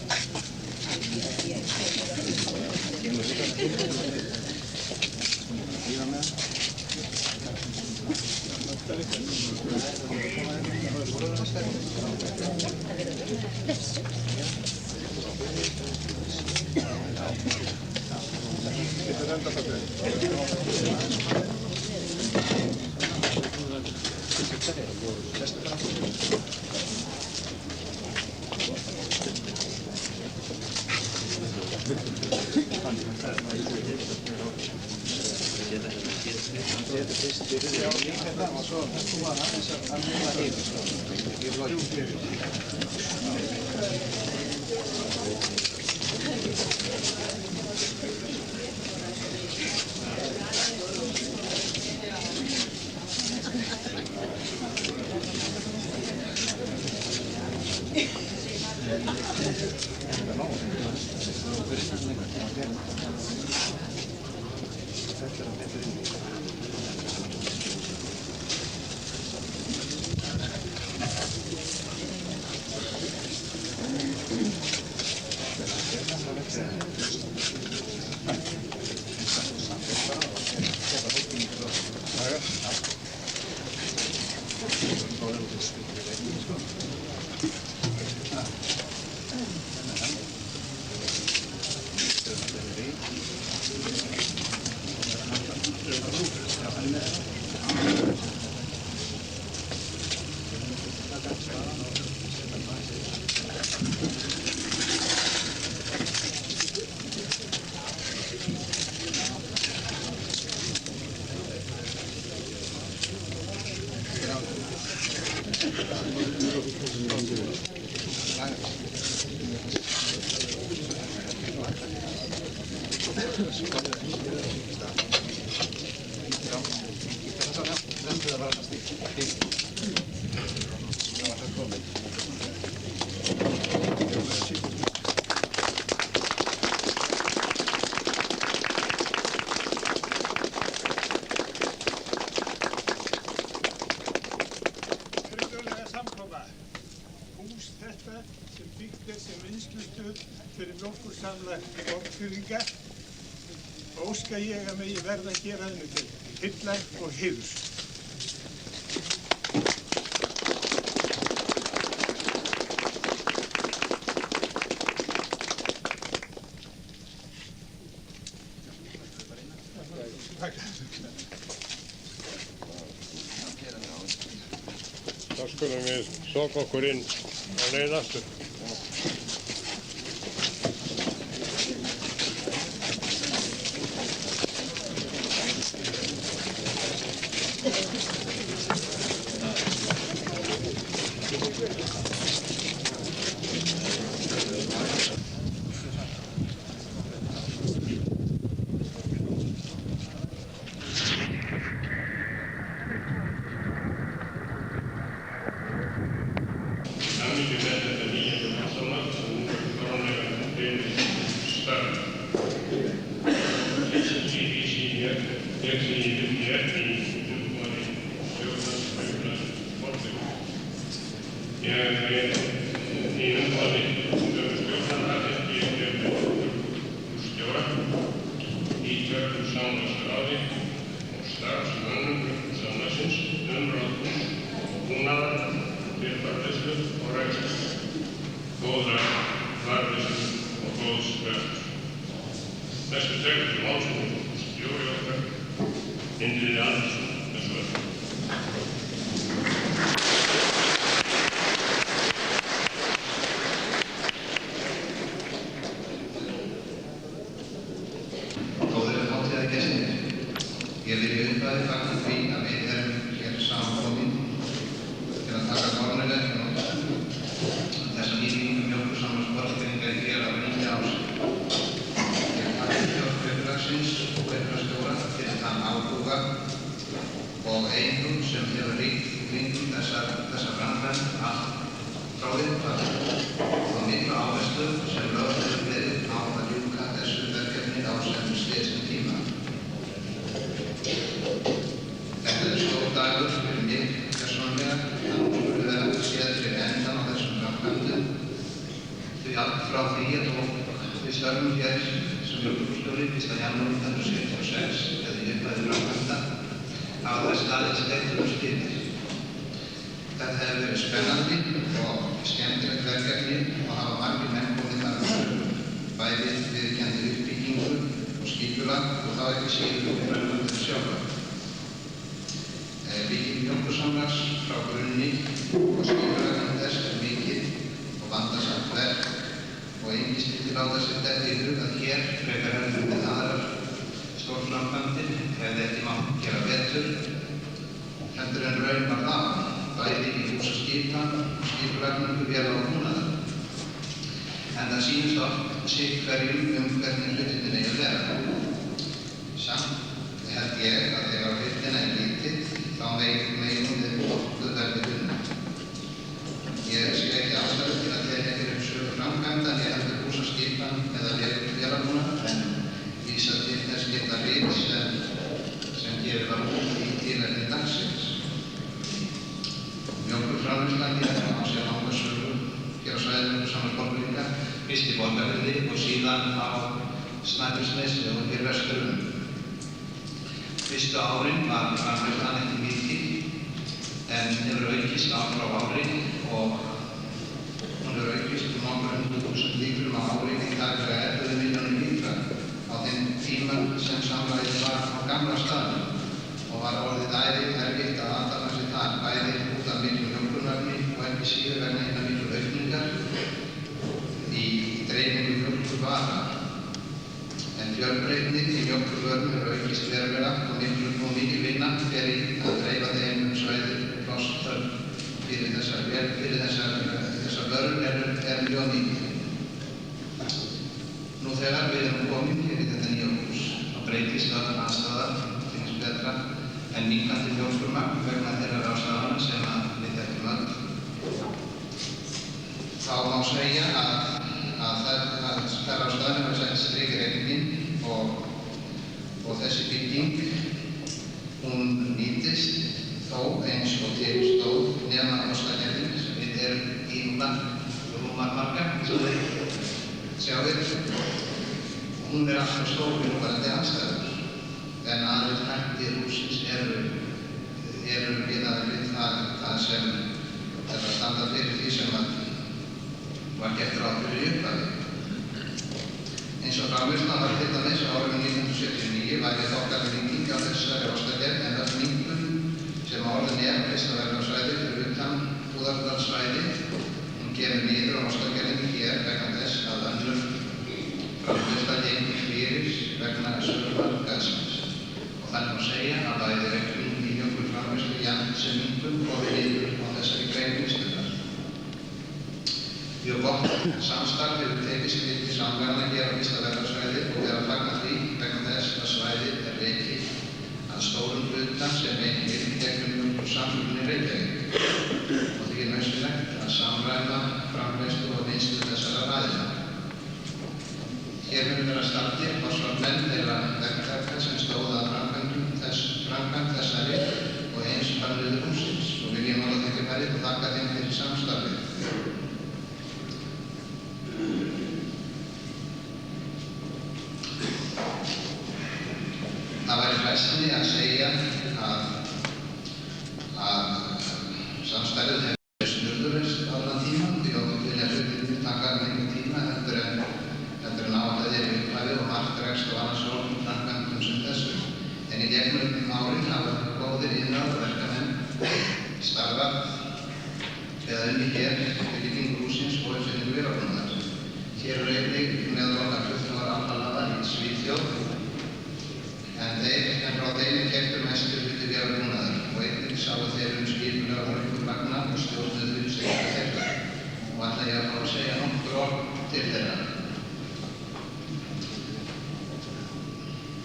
Óska ég að megi verða að gera henni til hyllar og heiðurs. Þá skulum við soka okkur inn á leið aftur. Dagur fyrir mig persónulega, þannig að þú verður að séð fyrir endan á þessum allt frá því að við störfum hér sem mjólkurstjóri 1. janúar 1976 eða í upphafi framkvæmda hafa það staðið sterkur skiptir. Þetta hefur verið spennandi og skemmtilegt verkefni og hafa margir menn komið þar um bæði viðurkenndi uppbyggingu og skipulag og þá ekki síður framkvæmdina sjálfa. Bygging mjólkursamlags frá grunni og skipulagning þess mikið og vandasamt verk og engin skyldi láta sér þetta í hug að hér, frekar heldur við aðrar stórframkvæmdir, hefði ekki mátt gera betur heldur en raun var það, bæði í húsaskipan og skipulagningu véla og búnaðar. En það sýnist oft sitt hverjum hvernig hlutinni eigi að vera. Samt held ég að þegar hlutina er lítið þá megum við nokkuð verði unnið. Ég sé ekki ástæðu til að telja fyrir sögu framkvæmda né heldur húsaskipan eða vélabúnað en vísa til þess geta rit sem gefið var út í tilefni dagsins. Mjólkurframleiðslan á sér langa sögu hér á svæðinu saman Borgríka, fyrst í Borgarfirði og síðan á Snæfellsnesi og hér vesturunum. Fyrstu árin var framleiðslan ekki mikil en hefur aukist ár frá ári og hún hefur aukist nokkur 100.000 lítrum á ári í tæplega 11 milljónir lítra á þeim tíma sem samlagið var á gamla staðnum og var orðið erfitt að aðtaka sig þar bæði út af miklu mjólkurmagni og ekki síður vegna hinna miklu aukningar í dreifingu mjólkurvara. En fjölbreytni í mjólkurvörum hefur aukist verulega og mikil vinna fer í að dreifa þeim svæði plássþörf fyrir þessar vörur er mjög mikil. Nú þegar við erum komin hér í þetta nýja hús þá breytist öll aðstaða finnst betra en minnkandi mjólkurmagn vegna þeirra ráðstafana sem við þekkjum öll. Þá má segja að þær ráðstafanir hafa sett strik í reikninginn og þessi bygging hún nýtist þó eins og til stóð nema Ostagerðin sem við erum í núna rúmarmarka eins og þeir sjáir. Hún alltaf stór við núverandi aðstæður en aðrir þættir hússins eru miðaðir við það sem er að standa fyrir því sem var gert ráð fyrir í upphafi. Eins og framleiðslan var til dæmis á árinu 1979 væri þokkalega á þessari Ostagerð en öll minnkun sem orðin á listaverkarsvæði fyrir utan Búðardalssvæði. Hún kemur niður á Ostagerðinni hér vegna þess að önnur framleiðsla gengur fyrir vegna sölunar gassins. Og þannig má segja að bæði aukning í mjólkurframleiðslu jafnt sem minnkun komið niður á þessari grein listunar. Mjög gott samstarf hefur tekist til samverðana hér á listaverkarsvæði og er að fagna því vegna þess að svæðið er rekið að stórum hluta sem einnig gegnum mjólkursamlunni Reykjavík og því er nauðsynlegt að samræma framleiðslu og vinnslu þessara aðila. Hér mun vera staddir forsvarsmenn þeirra verktaka sem stóða að framkvæmd þessari og eins hönnuðu hússins og vil ég nota tækifærið og þakka þeim fyrir samstarfið. Það væri frestandi að segja að samstarfið hefur verið snurðulaust allan tímann því okkur vilja hlutirnir taka lengri tíma heldur en áætlað er í upphafi og margt dregst á annars framkvæmdum sem þessu. En í gegnum árin hafa góðir iðnaðarverkamenn starfað eða unnið hér við byggingu hússins og uppsetningu vélabúnaðar. Hér eru einnig meðal okkar fulltrúar aflannaðar í Svíþjóð en frá þeim keyptur mestur hluti vélabúnaðar og einnig sáu þeir skipulega mjólkurvagna og stjórnuðu uppsetningu þeirra og ætla ég að fá að segja nokkur orð til þeirra.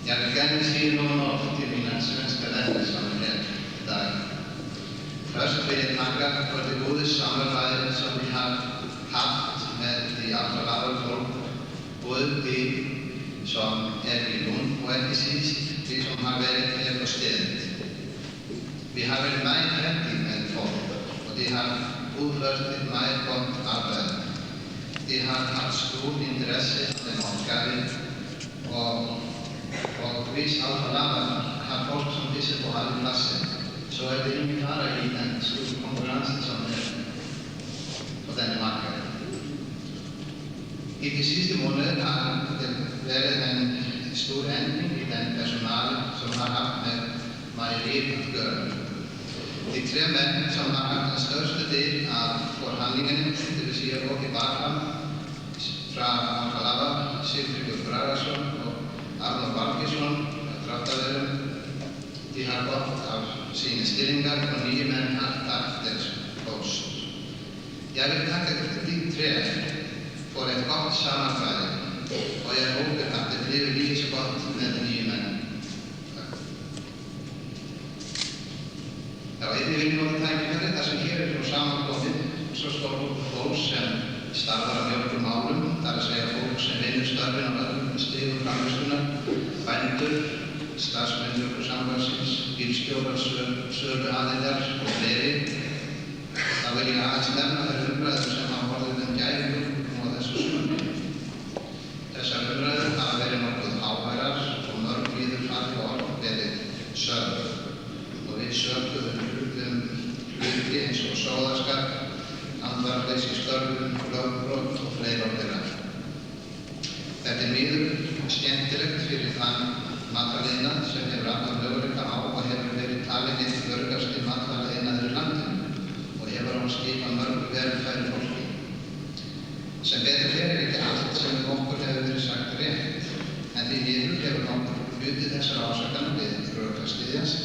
Jag vill gärna säga några ord till mina svenska vänner som är här idag. Först vill jag tacka för det goda samarbetet som vi har haft med de allra folk, både de som är i Lund och inte sist de som har varit här på stället. Vi har varit mycket med folk och de har utfört ett mycket gott arbete. de har haft stor interesse for den oppgaven, og hvis Alfa Laval har folk som disse på alle plasser, så det ingen fare i den store konkurransen som på denne markedet. I de sidste måneder har det været en stor ændring i den personale, som har haft med mejeriet at gøre. De 3 mænd, som har haft den største del af forhandlingerne, det vil sige Åke Barham fra Alfa Laval, Sigtryggur Bragason og Arnór Valgeirsson, draftaverðum, de har gått af sine stillinger, og 9 mænd har taget deres post. Jeg vil takke de 3 for et godt samarbejde, og jeg håber, at det bliver lige så godt med de 9 mænd. Já, einnig vil ég nota tækifærið þar sem hér nú samankomið svo stór fólk sem starfar að mörgum málum, þar að segja fólk sem vinnur störfin á öllum stigum framleiðslunnar, bændur, starfsmenn Mjólkursambandsins, bílstjórar, söluaðilar og fleiri. Þá vil ég aðeins nefna þær umræður sem hafa orðið gæfum á þessu sumri. Þessar umræður hafa verið nokkuð háværar og mörg víðurfall orð verið sögð. Og við sögðum hluti eins og sóðaskap, andvarleysi störfum, lögbrot og fleira og þeirra. Þetta miður skemmtilegt fyrir þann matvælaiðnað sem hefur allan möguleika á og hefur verið talinn einn örgasti matvælaiðnaður í landinu og hefur á skipað mörg velfæru fólki. Sem betur ekki allt sem okkur hefur verið sagt rétt, en því miður hefur nokkur hluti þessar ásakana við rökkastyðjast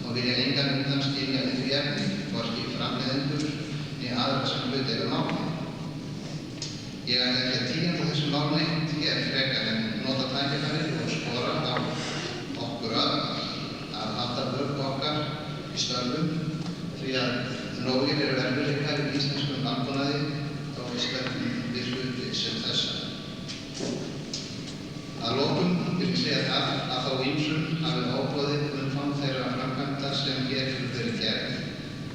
og vilja engan undan skilja við því efni, hvorki framleiðendur né aðra sem hlut eiga máli. Ég ætla ekki að tíunda þessu mál neitt hér frekar en nota tækifærið og skora á okkur öll að halda vörn okkar í störfum því að nógir eru erfiðleikar í íslenskum landbúnaði og við stefnum við hluti sem þessa. Að lokum vil ég segja að þá ýmsum hafi óboðið umfang þeirra framkvæmda sem hér hefur verið gerð.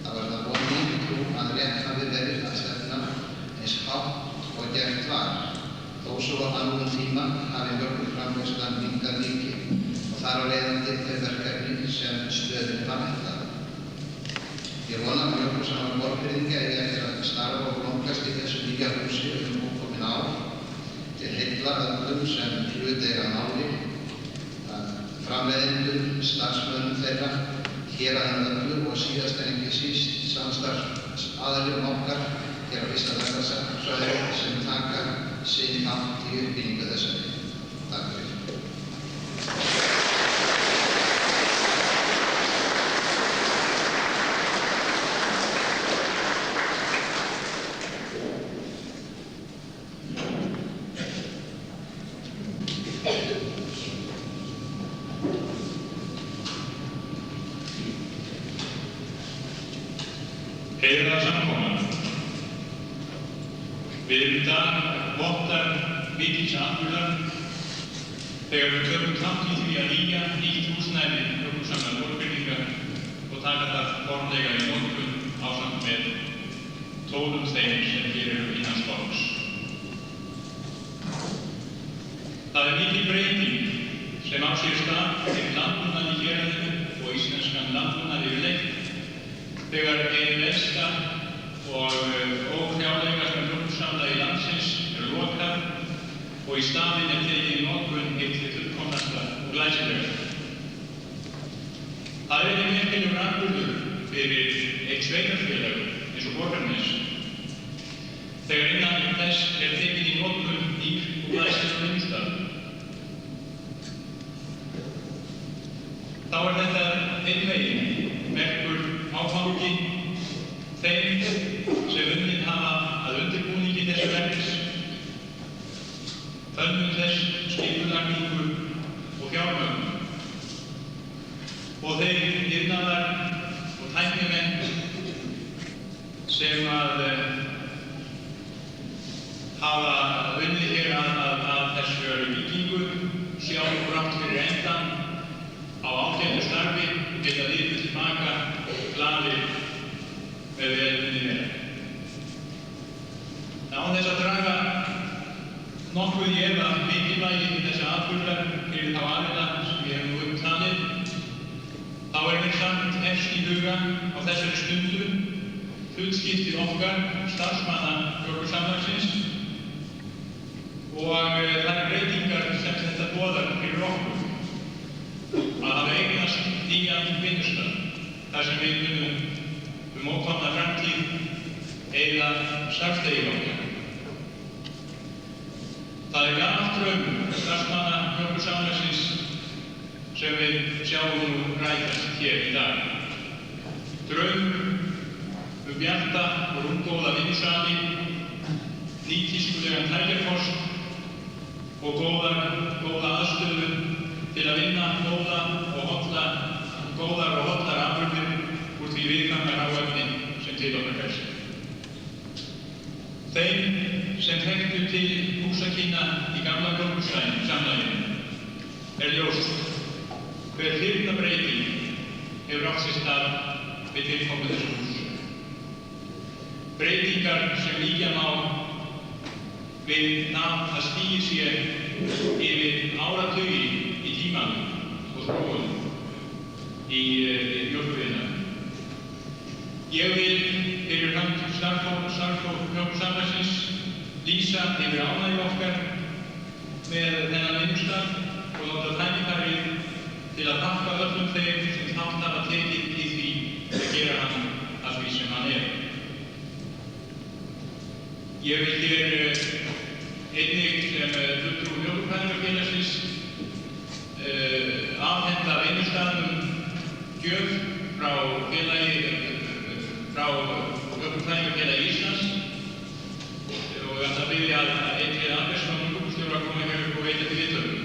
Það var það von mín trú að rétt hafi verið að stefna eins hátt og gert var, þó svo að nú tíma hafi mjólkurframleiðslan minnkað mikið og þar á leiðandi þau verkefni sem stöðin var hættað. Ég vona að Mjólkursamlag Borgfirðinga eigi eftir að starfa og blómgast í þessu nýja húsi komin ár til heilla öllum sem hlut eiga máli, framleiðendum, starfsmönnum þeirra, héraðan öllu og síðast en ekki síst samstarfsaðilum okkar hér á Íslandsvæðinu sem taka sinn þátt í uppbyggingu þessari. Takk fyrir. Heiðraða samkoman. Við erum í dag vottar mikils atburðar þegar við tökum þátt í því að nýja nýtt húsnæði Mjólkursamlag Borgfirðinga og taka það formlega í notkun ásamt með tólum þeim sem hér eru innan borgs. Það mikil breyting sem á sér stað fyrir landbúnað í héraðinu og íslenskan landbúnað yfirleitt þegar einn mesta og óhrjálegasta mjólkursamlagi landsins lokað og í staðinn tekið í notkun hið fullkomnasta og glæsilegasta. Það einnig merkilegur atburður fyrir eitt sveitarfélag eins og Borgarnes þegar innan þess tekið í notkun nýr og glæsilegur vinnustað. Þá þetta einn veginn merkur áfangi þeim sem unnið hafa að undirbúningi þessu verks, hönnun þess, skipulagningu og fjármögnun og þeir iðnaðar og tæknimenn sem hafa unnið hér að þessu byggingu sjá brátt fyrir endan á ágætu starfi geta litið tilbaka glaðir með vel unnið verk. Án þess að draga nokkuð í efa mikilvægi þessa atburðar fyrir þá aðila sem ég hef nú upptalið, þá mér samt efst í huga á þessari stundu hlutskipti okkar starfsmanna Mjólkursamlagsins og þær breytingar sem þetta boðar fyrir okkur að hafa eignast nýjan vinnustað þar sem við munum ókomna framtíð eyða starfsdegi okkar. Það gamall draumur starfsmanna Mjólkursamlagsins sem við sjáum nú rætast hér í dag. Draumur bjarta og rúmgóða vinnusali, nýtískulegan tækjakost og góða aðstöðu til að vinna góðar og hollar afurðir úr því viðkvæma hráefni sem til okkar berst. Þeim sem þekktu til húsakynna í gamla Mjólkursamlaginu ljóst hver þyrnabreyting hefur átt sér stað við tilkomu þessu hús. Breytingar sem líkja má við að stigi sér yfir áratugi í tímanum og þróun í mjólkuriðnaði. Ég vil fyrir hönd starfsfólk Mjólkursamlagsins lýsa yfir ánægju okkar með þennan vinnustað og láta tækifæri til að þakka öllum þeim sem þátt hafa tekið í því að gera hann að því sem hann er. Ég vil hér einnig sem fulltrúi Mjólkurfræðingafélagsins afhenda vinnustaðnum gjöf frá Mjólkurfræðingafélagi Íslands og ég ætla að biðja að Egill Andersson mjólkurstjóra komi hér upp og veita til viðtöku.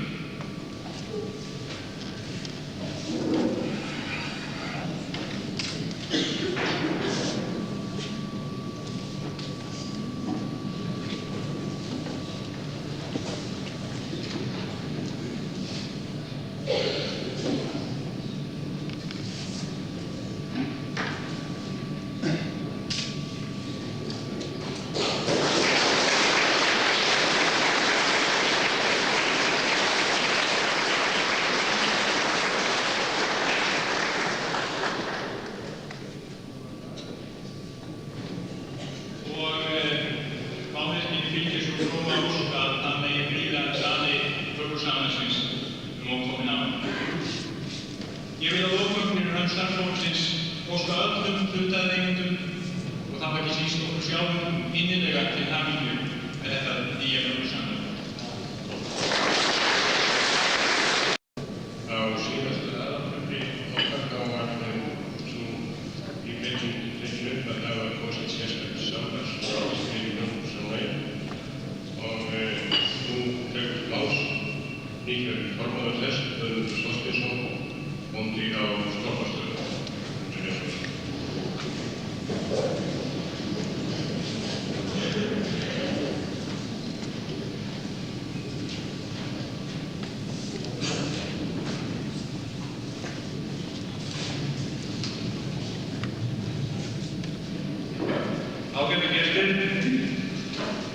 Ágætu gestir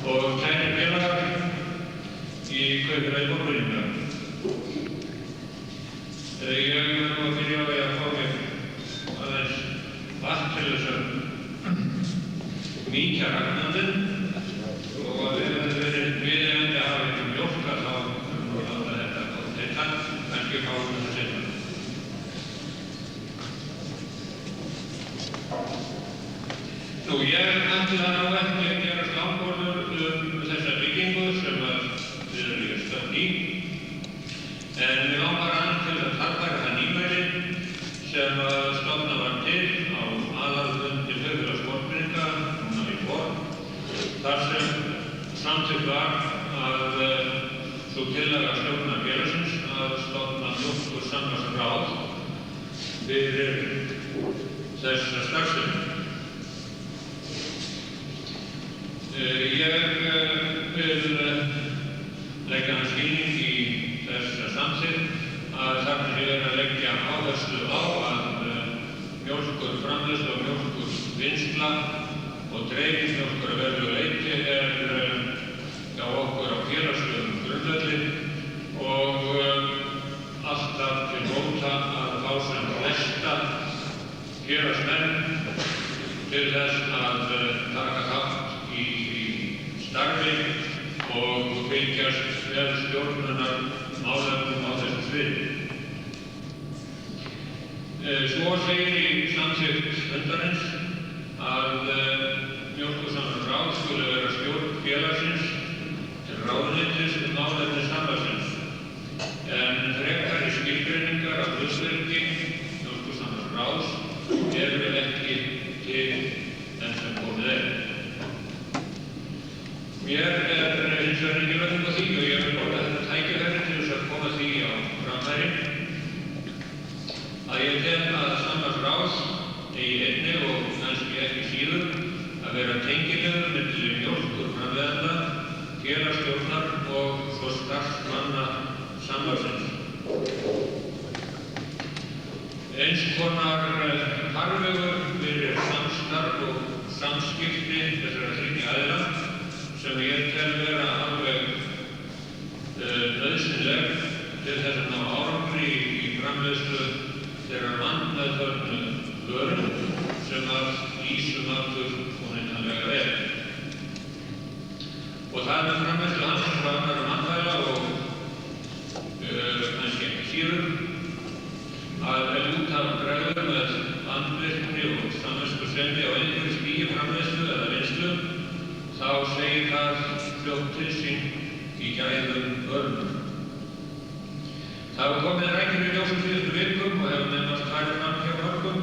og kæru félagar í Kaupfélagi Borgarinnar. Ég er nú að byrja á því að fá mér aðeins vatn til þess að mýkja ragnandinn og að við höfum verið viðeigandi að hafa eitthvað mjólk að þá láta þetta gott til takk, kannski fáum við þetta seinna. Ég ætla nú ekki að gera sláborður þessa byggingu sem við erum líka stödd í, en við langar aðeins til að takfæra það nýmæli sem stofnað var til á aðalfundi Kaupfélags Borgfirðinga núna í vor, þar sem samþykkt var að sú tillaga stjórnar félagsins að stofna Mjólkursamlagsráð fyrir þessa starfsemi. Ég vil leggja hann skilning í þessa samþykkt að þarna sé að leggja áherslu á að mjólkurframleiðsla og mjólkurvinnsla og dreifing mjólkur að verulegu leyti hjá okkur á félagslegum grundvelli og alltaf til bóta að fá sem flesta félagsmenn til þess að taka þátt í starfi og fylgjast með stjórnunar málefnum á þessu sviði. Svo segir í samþykkt fundarins að Mjólkursamvinnráð skuli vera stjórn félagsins til ráðuneytis málefni sambandsins, en frekari skilgreiningar af hlutverki Mjólkursamvinnráðs eru ekki til enn sem komið er. Mér hins vegar ekki völdum á því og ég vil nota þetta tækifæri til þess að koma því á framfæri að ég tel að sambandsráð eigi einnig og kannski ekki síður að vera tengiliður milli mjólkurframleiðenda, félagsstjórnar og svo starfsmanna sambandsins. Eins konar farvegur fyrir samstarf og samskipti þessara þriggja aðila sem ég tel vera alveg nauðsynleg til þess að ná árangri í framleiðslu þeirra vandmeðförnu vörum sem að ýsumatur óneitanlega er. Og það með framleiðslu hans frá annarra matvæla og kannski ekki síður að ef út af bregður með andvirkni og samviskusemi á einhverju stigi framleiðslu eða vinnslu þá segir það fljótt til sín í gæðum vörunum. Það hefur komið rækjur í ljósum síðustu vikum og hefur nefnast farið fram hjá mörgum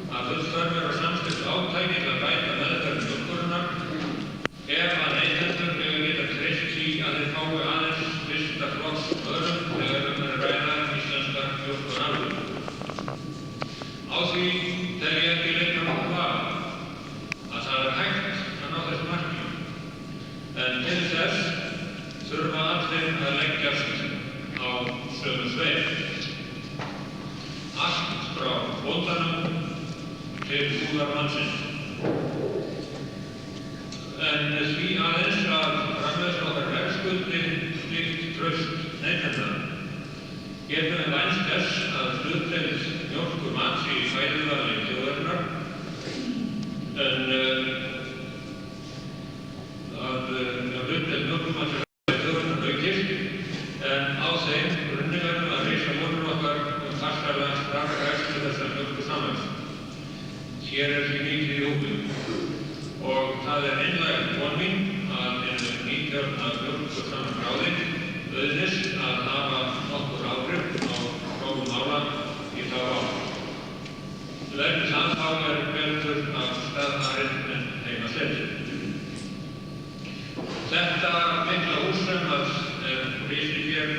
að full þörf er á samstillt átæki til að bæta meðferð mjólkurinnar ef að neytendur geta treyst því að þeir fái aðeins fyrsta flokks vörum þegar er að ræða íslenskar mjólkurafurðir. Á því tel ég ekki leika nokkuð vafa að það er hægt að ná þessu marki, en til þess þurfa allir að leggjast á sömu sveif. Allt frá bóndanum til búðarmannsins. En því aðeins að framleiðslu okkar verðskuldi slíkt traust neytenda getum við vænst þess að hlutdeild mjólkurmats í fæðuvali þjóðarinnar en að hlutdeild mjólkurmats í þjóðarinnar aukist en á þeim grunni verðum að reisa vonir okkar farsæla strafrækslu þessa mjólkursamlags. Hér er því mikið í húfi og það er einlæg von mín að hinu nýkjörna Mjólkursamvinnráði auðnist að hafa nokkur áhrif á prófum mála í þá átt. Verði það þá er betur af staðarinn en heima setið. Þetta mikla hús sem er rísið hér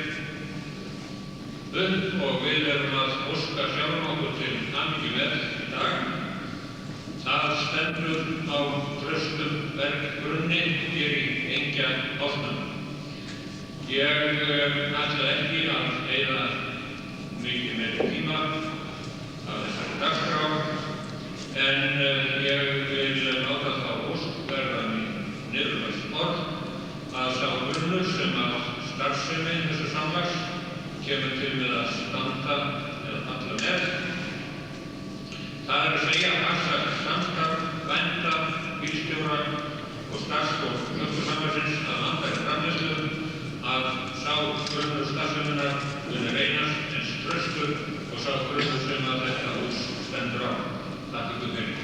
upp og við erum að óska sjálfum okkur til hamingju með í dag. Það stendur á traustum berggrunni hér í Engjaholtnum. Ég ætla ekki að eyða mikið meiri tíma af þessari dagskrá, en ég vil láta þá ósk verða niðurlagsorð að sá grunnur sem að starfsemi þessu samlags kemur til með að standa eða falla með. Það er að segja farsælt samstarf bænda, bílstjóra og starfsfólk Mjólkursambandsins að vandaðri framleiðslu að sá grunnur starfseminnar muni reynast eins traustur og sá grunnur sem að þetta hús stendur á. Takk ykkur fyrir.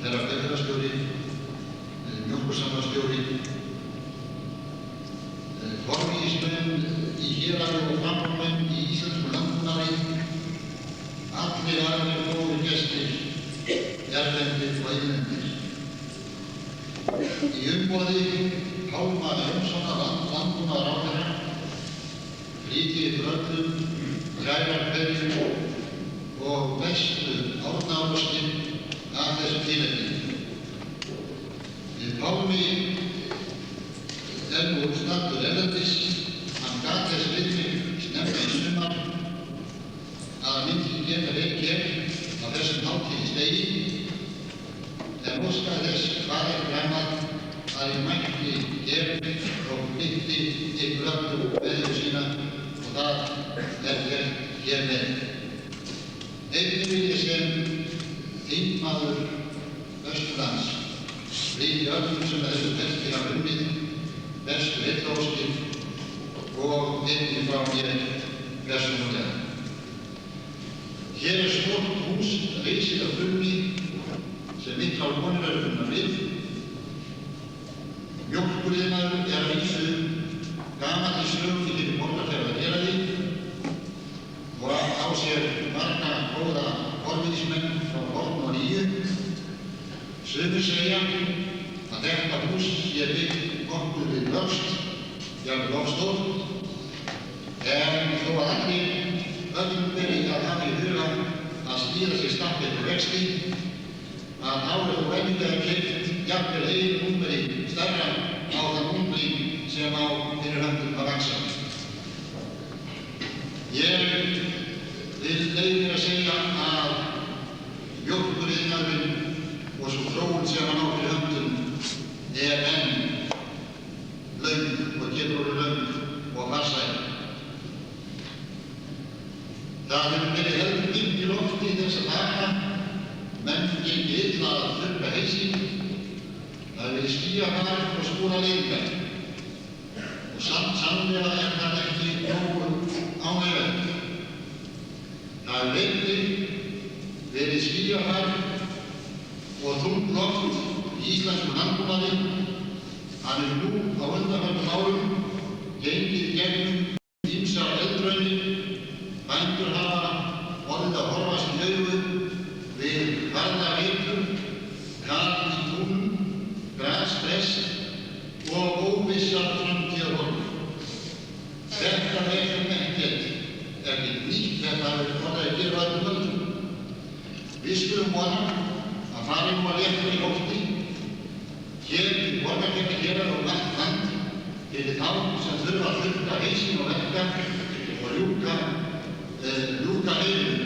herra kaupfélagsstjóri, mjólkursamlagsstjóri, forvígismenn í héraði og framboðsmenn í íslensku landbúnaði, allir aðrir góðir gestir, erlendir og innlendir. Í umboði Pálma Jónssonar landbúnaðarráðherra flyt ég ykkur öllum kærar kveðjur og bestu árnaðaróskir af þessu tilefni. Pálmi nú staddur erlendis, hann gat þess við mig snemma í sumar að hann myndi geta verið hér á þessum hátíðisdegi, en óskaði þess hvað framar að ég mætti hér og flytti ykkur öllum kveðjur sína og það gert hér með. Einnig vil ég sem þingmaður Austurlands flytja öllum sem þessu texti hafa unnið bestu heildaóskir og einnig frá mér persónulega. Hér stórt hús reisið af grunni sem miklar vonir eru bundnar við. Mjólkuriðnaður að vísu gamalli sögu fyrir Borgarfjarðarhéraði og á sér marga góða forvígismenn frá fornu og nýju. Sumir segja að þetta hús sé byggt okkur við vöxt, jafnvel of stórt, en þó að öllum verið að hafa í huga að stýra sér stappið til vexti, að árið og venjulega keypt jafnvel eigin númeri stærra á þann ungling sem á fyrir höndum að vaxa. Ég vil leyfa mér að segja að mjólkuriðnaðurinn og svo þróun sem hann á fyrir höndum enn löng og getur orðið löng og farsæl. Það hefur verið heldur byggt í lofti þessa daga, menn gengi illa að þurrka hausinn, það hefur verið skýjafar og skúraleiðingar og sannlega er það ekki nógu ánægjulegt. Það hefur einnig verið skýjafar og þungt loft í íslensku landbúnaði. Hann nú á undanfarnum árum gengið gegnum ýmsar eldraunir, bændur hafa orðið að horfast í augu við harða vetur, kal í túnum, grasbrest og óvissar framtíðarhorfur. Þetta er ekkert nýtt, þetta hefur orðið að gera öllum öllum. Við skulum vona að fari nú að létta í lofti hér í Borgarfjarðarhéraði og allt land fyrir þá sem þurfa að þurrka hausinn og verka og ljúka heiminum.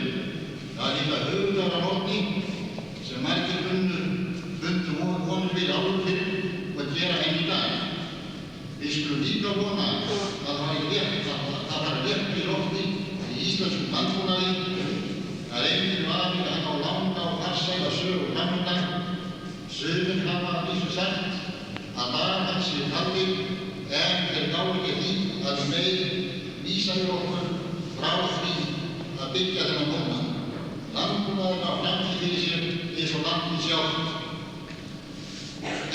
Það er líka hugðararhorni sem margir bundu vonir við áður fyrir og gera enn í dag. Við skulum líka vona að það fari létt í lofti í íslenskum landbúnaði, að enginn vafi að hann á langa og farsæla sögu framundan. Sumir hafa að vísu sagt að dagar hans sé taldir, en þeir ná ekki því að vísa í okkur frá því að byggja þennan búnað. Landbúnaðurinn á framtíð fyrir sér eins og landið sjálft.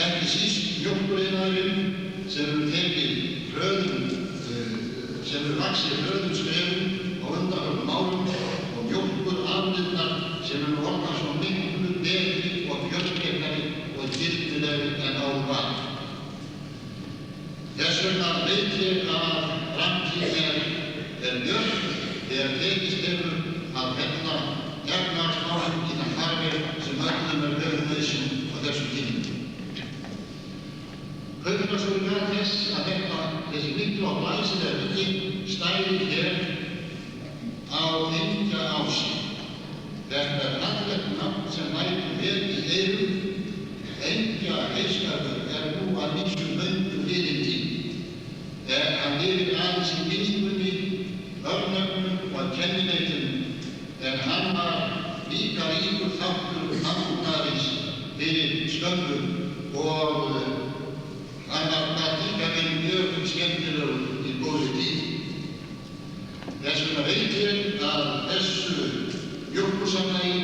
Ekki síst mjólkuriðnaðurinn sem hefur vaxið hröðum skrefum á undanfarnum árum og mjólkurafurðirnar sem eru orðnar svo miklu betri og fjölbreyttari og gildilegri en áður var. Þess vegna veit ég að framtíðin er björt þegar tekist hefur að hella efnahagsmálum í þann farveg sem öllum er höfuðnauðsyn á þessum tímum. Kaupfélagsstjóri gat þess að þessi miklu og glæsilega bygging stæði hér á enga ási. Þetta er fallegt nafn sem lætur vel í eyrum. Engja heiskapur er nú að vísu löngu liðinn tíð. Hann lifir aðeins í minningunni, örnefnum og kennileitum, en hann var líka ríkur þáttur landbúnaðarins fyrir skömmu og hann var líka verið mjög skemmtilegur í góðri tíð. Þess vegna veit ég að þessu mjólkursamlagi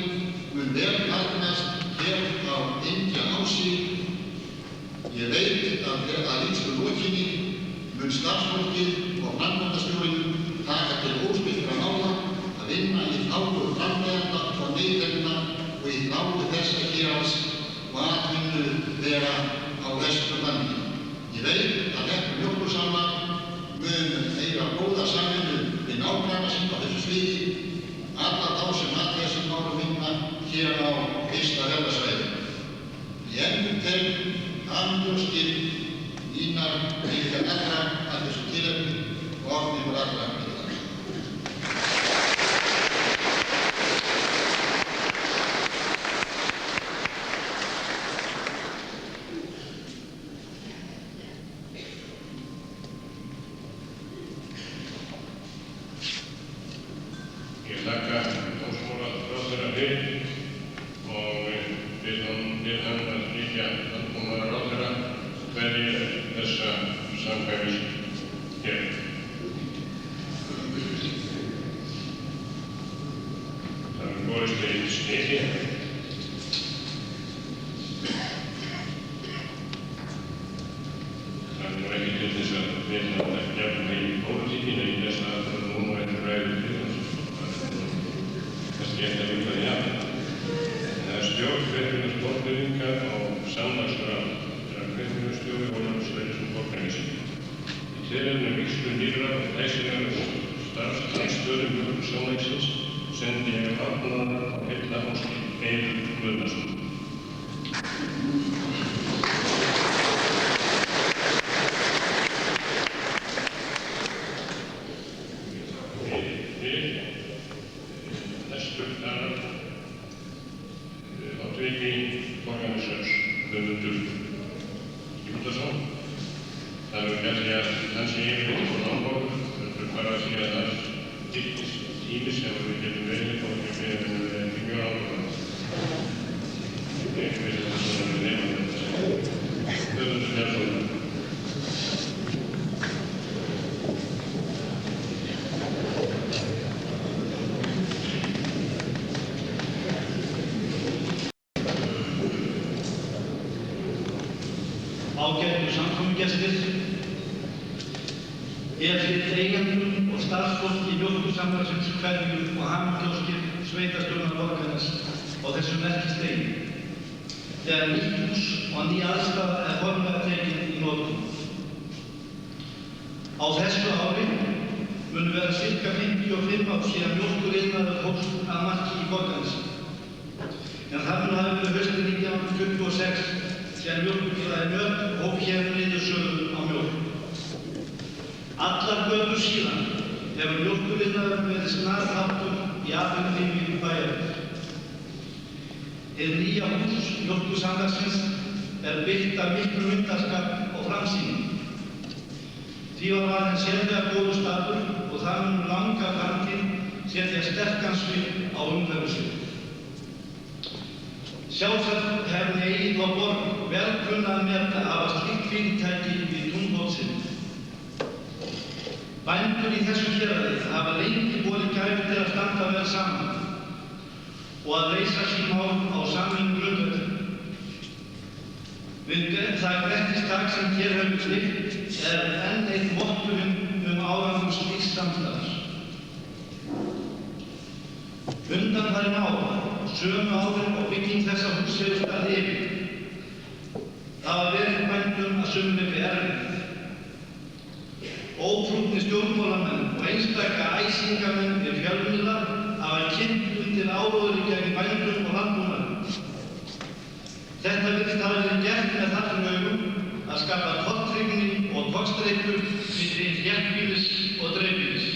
mun vel farnast hér á mun starfsfólkið og framkvæmdastjórinn taka til óspilltra mála að vinna í þágu framleiðenda og neytenda og í þágu þessa héraðs og atvinnu vera á Vesturlandi. Ég veit að þetta mjólkursamlag mun eiga góða samvinnu við nágranna sín á þessu sviði, alla þá sem að þessum málum vinna hér á fyrsta verðarsvæði. Ég endurtek hamingjóskir mínar til þeim allra að þessu tilefni og opni fyrir allra. Ég þakka dómsmálaráðherra fyrir og bið hann að flytja landbúnaðarráðherra kveðju þessa samkvæmis hér. Það er borist í sniði. Það er nú ekki til þess að vinna ekki jafn í pólitíkinni í þess að það er núna eitthvað ræður fyrir þessu. Ég ætla að líka því að það er stjórn Kveikfélags Borgfirðinga og samlagsráð þegar Kveikfélagsstjóri Ólafur Sverrisson Borgarnesi. Í tilefni vígslu nýrra og glæsilegra starfsstöðu mjólkursamlagsins sendi ég fagnaðar og heilla óskir Eirík Guðnason. Ágætu samkomugestir, ég fyrir eigendum og starfsfólki mjólkursamlagsins kveðju og hamingjóskir sveitarstjórnar Borgarness á þessu merkisdegi, þegar nýtt hús og ný aðstaða er formlega tekin í notkun. Á þessu ári munu vera ca. 55 ár síðan mjólkuriðnaður hófst að marki í Borgarnesi, en það mun hafa verið haustið 1926 sem mjólkurfélagið Mjölk hóf hér niðursölu á mjólk. Allar götur síðan hefur mjólkuriðnaðurinn verið snar þáttur í atvinnulífi bæjarins. Hið nýja hús mjólkursamlagsins er byggt af miklum myndarskap og framsýni. Því var valinn sérlega góður staður og það mun langa framtíð setja sterkan svip á umhverfissvið. Sjálfsagt hefði Egill og Borg vel kunnað meta að hafa slíkt fyrirtæki við túnbótsinn. Bændur í þessu héraði hafa lengi borið gæfu til að standa vel saman og að leysa sín mál á samvinnugrundvelli. Við það grettistak sem hér hefur slíkt enn einn votturinn árangur slíks samstarfs. Undanfarin ár, sömu árin og bygging þessa húss hefur staðið yfir. Það var verið bændum að sumri við erfið. Ótrúnni stjórnmálamenn og einstaka æsingamenn við fjölmiðla hafa kynnt undir áróðri gegn bændum og landbúnaði. Þetta virðist hafa verið gert með þessum augum að skapa tortryggni og togstreitur milli þéttbýlis og dreifbýlis.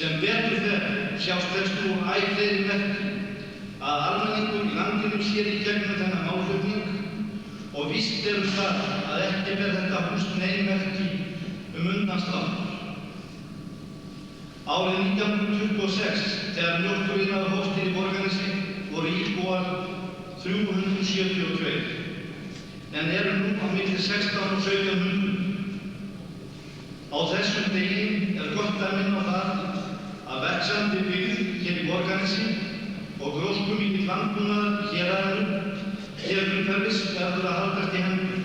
Sem betur fer sjást þess nú æ fleiri merki að almenningur í landinu sér í gegnum þennan málflutning og víst það að ekki ber þetta hús nein merki undansláttur. Árið 1926, þegar mjólkuriðnaður hófst í Borgarnesi, voru íbúar 372, en eru nú á milli 16 og 1700. Á þessum degi er gott að minna á það að vaxandi byggð hér í Borgarnesi og gróskumikill landbúnaður í héraðinu hér umhverfis verður að haldast í hendur.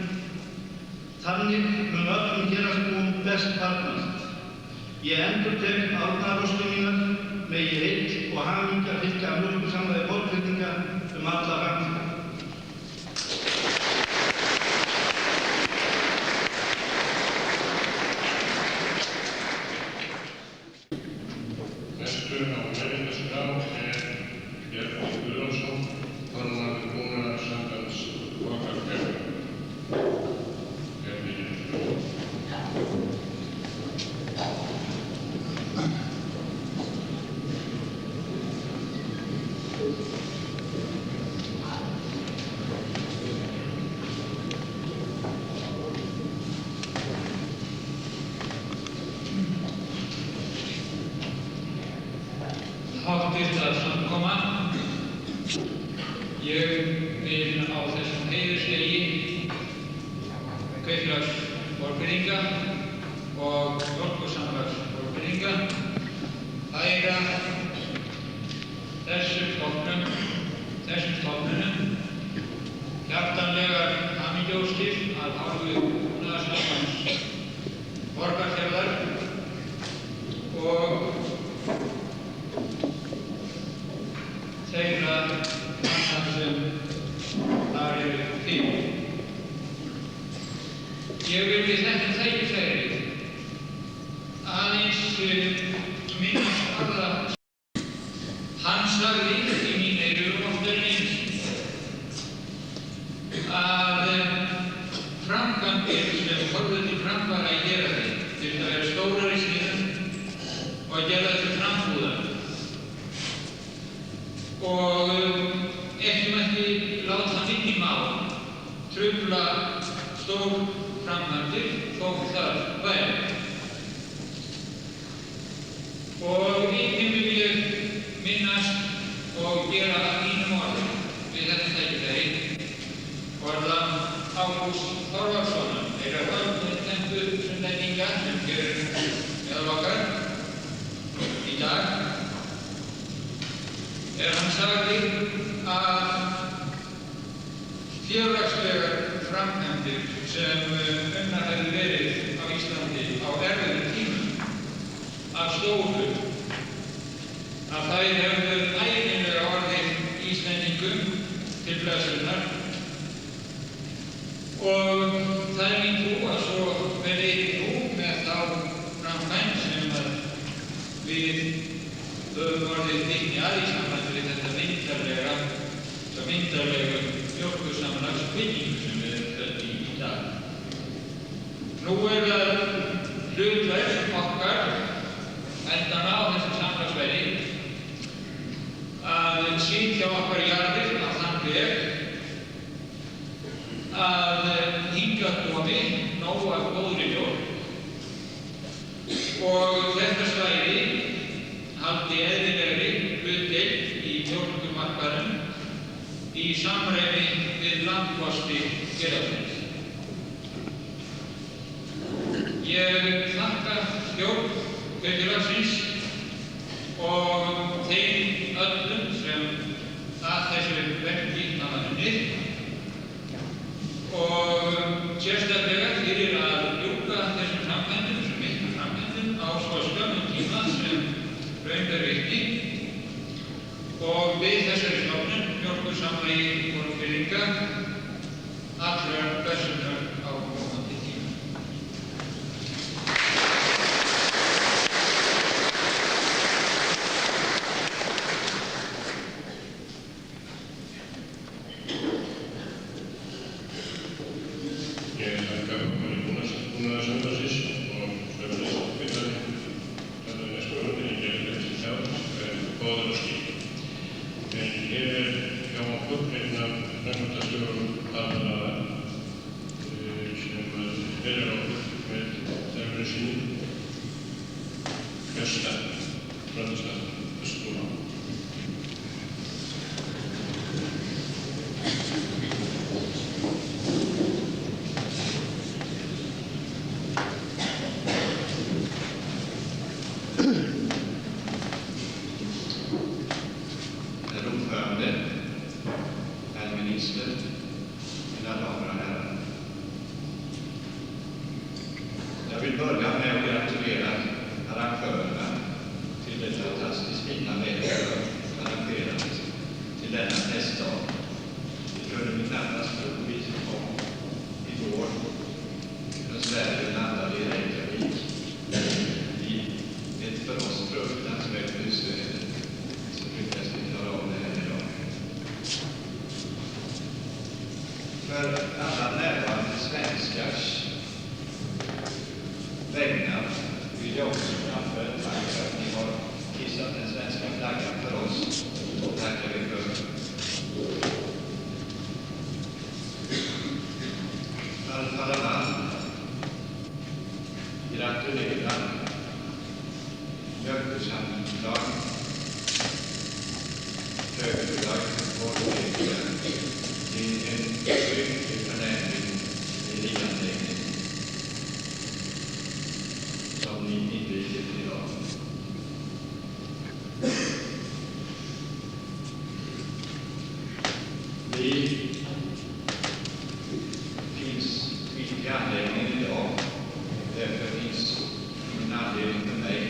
Þannig mun öllum gerast hún best farnast. Ég endurtek árnaðaróskir mínar, megi heill og hamingja fylgja mjólkursamlagi Borgfirðinga alla framtíð. Næstur á meðindaskrá Bjarni Guðjónsson, formaður Búnaðarsambands Borgarfjarðar. Bjarni. Háttvirta samkoma, ég vil á þessum heiðursdegi Kaupfélags Borgfirðinga og Mjólkursamlags Borgfirðinga færa þessum stofnunum hjartanlegar hamingjuóskir af hálfu Búnaðarsambands Borgarfjarðar og þeirra manna sem þar eru til. Ég vil við þetta tækifæri aðeins minnast alla. Hann sagði í mín eyru oftar en einu að framkvæmdir sem horfðu til framfara í héraði þyrftu að vera stórar í sniðum og að gera til frambúðar. Og ekki mætti láta minni mál trufla stór framkvæmdir þótt það væri. Og einnig vil ég minnast og gera að mínum orðum við þetta tækifæri orðan Ágúst Þorvaldssonar, þeirra völdnefndu sunnlendinga sem hér meðal okkar í dag. Hann sagði að félagslegar framkvæmdir sem unnar hefðu verið á Íslandi á erfiðum tímum af stóru að þær hefðu ævinlega orðið Íslendingum til blessunar og það er mín trú að svo verði nú með þá framkvæmd sem við höfum orðið vitni að í sambandi við þetta myndarlega mjólkursamlagsbyggingu sem við erum stödd í dag. Nú er það hlutverk okkar endan á þessu samlagsverði að sýkja okkar jarðir á þann veg að hingað komi nóg af góðri mjólk og þetta svæði haldi eðlilegri hlutdeild í mjólkurmarkaðnum í samræmi við landkosti héraðsins. Ég þakka stjórn Kaupfélagsins og þeim öllum sem að þessu verki hafa unnið og sérstaklega fyrir að ljúka þessum framkvæmdum, þessum miklu framkvæmdum á svo skömmum tíma sem raun ber vitni og við þessari stofnun Mjólkursamlagi Borgfirðinga allrar blessunar á komandi tíma. Ég þakka Búnaðarsambandsins og sömuleiðis Kaupfélagi næstu orðin í gerðinni sjálf góðar og skýr. En hér er hjá okkur einn af framkvæmdastjórum aðalaga sem byrjar okkur með þærfinu sínu Gösta Fröndastad Östbúna. Herr ordförande, herr minister, mina damer och herrar. vill jag också framföra ett tack för att ni har hissat den svenska flaggan för oss. Och tackar vi för. Al-Falaman gratulerar Mjölkusamlag, Höglag och Höglag till en mycket förnämlig elianläggning som ni invigde idag. Vi finns mitt i anläggningen idag. Därför finns ingen anledning för mig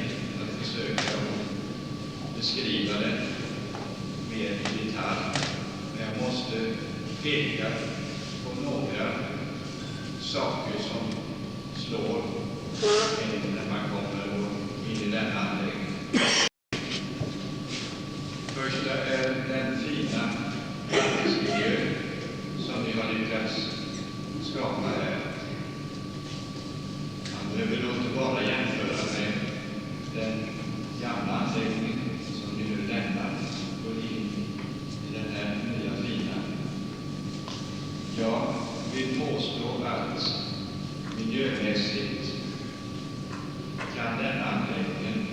att försöka beskriva det mer i detalj. Men jag måste peka på några saker som slår en när man kommer in i denna anläggning. Första är den fina arbetsmiljö som vi har lyckats skapa här. Man behöver då inte bara jämföra med den gamla anläggningen som vi nu lämnar och går in i den här nya fina. Jag vill påstå att miljömässigt kan den anläggningen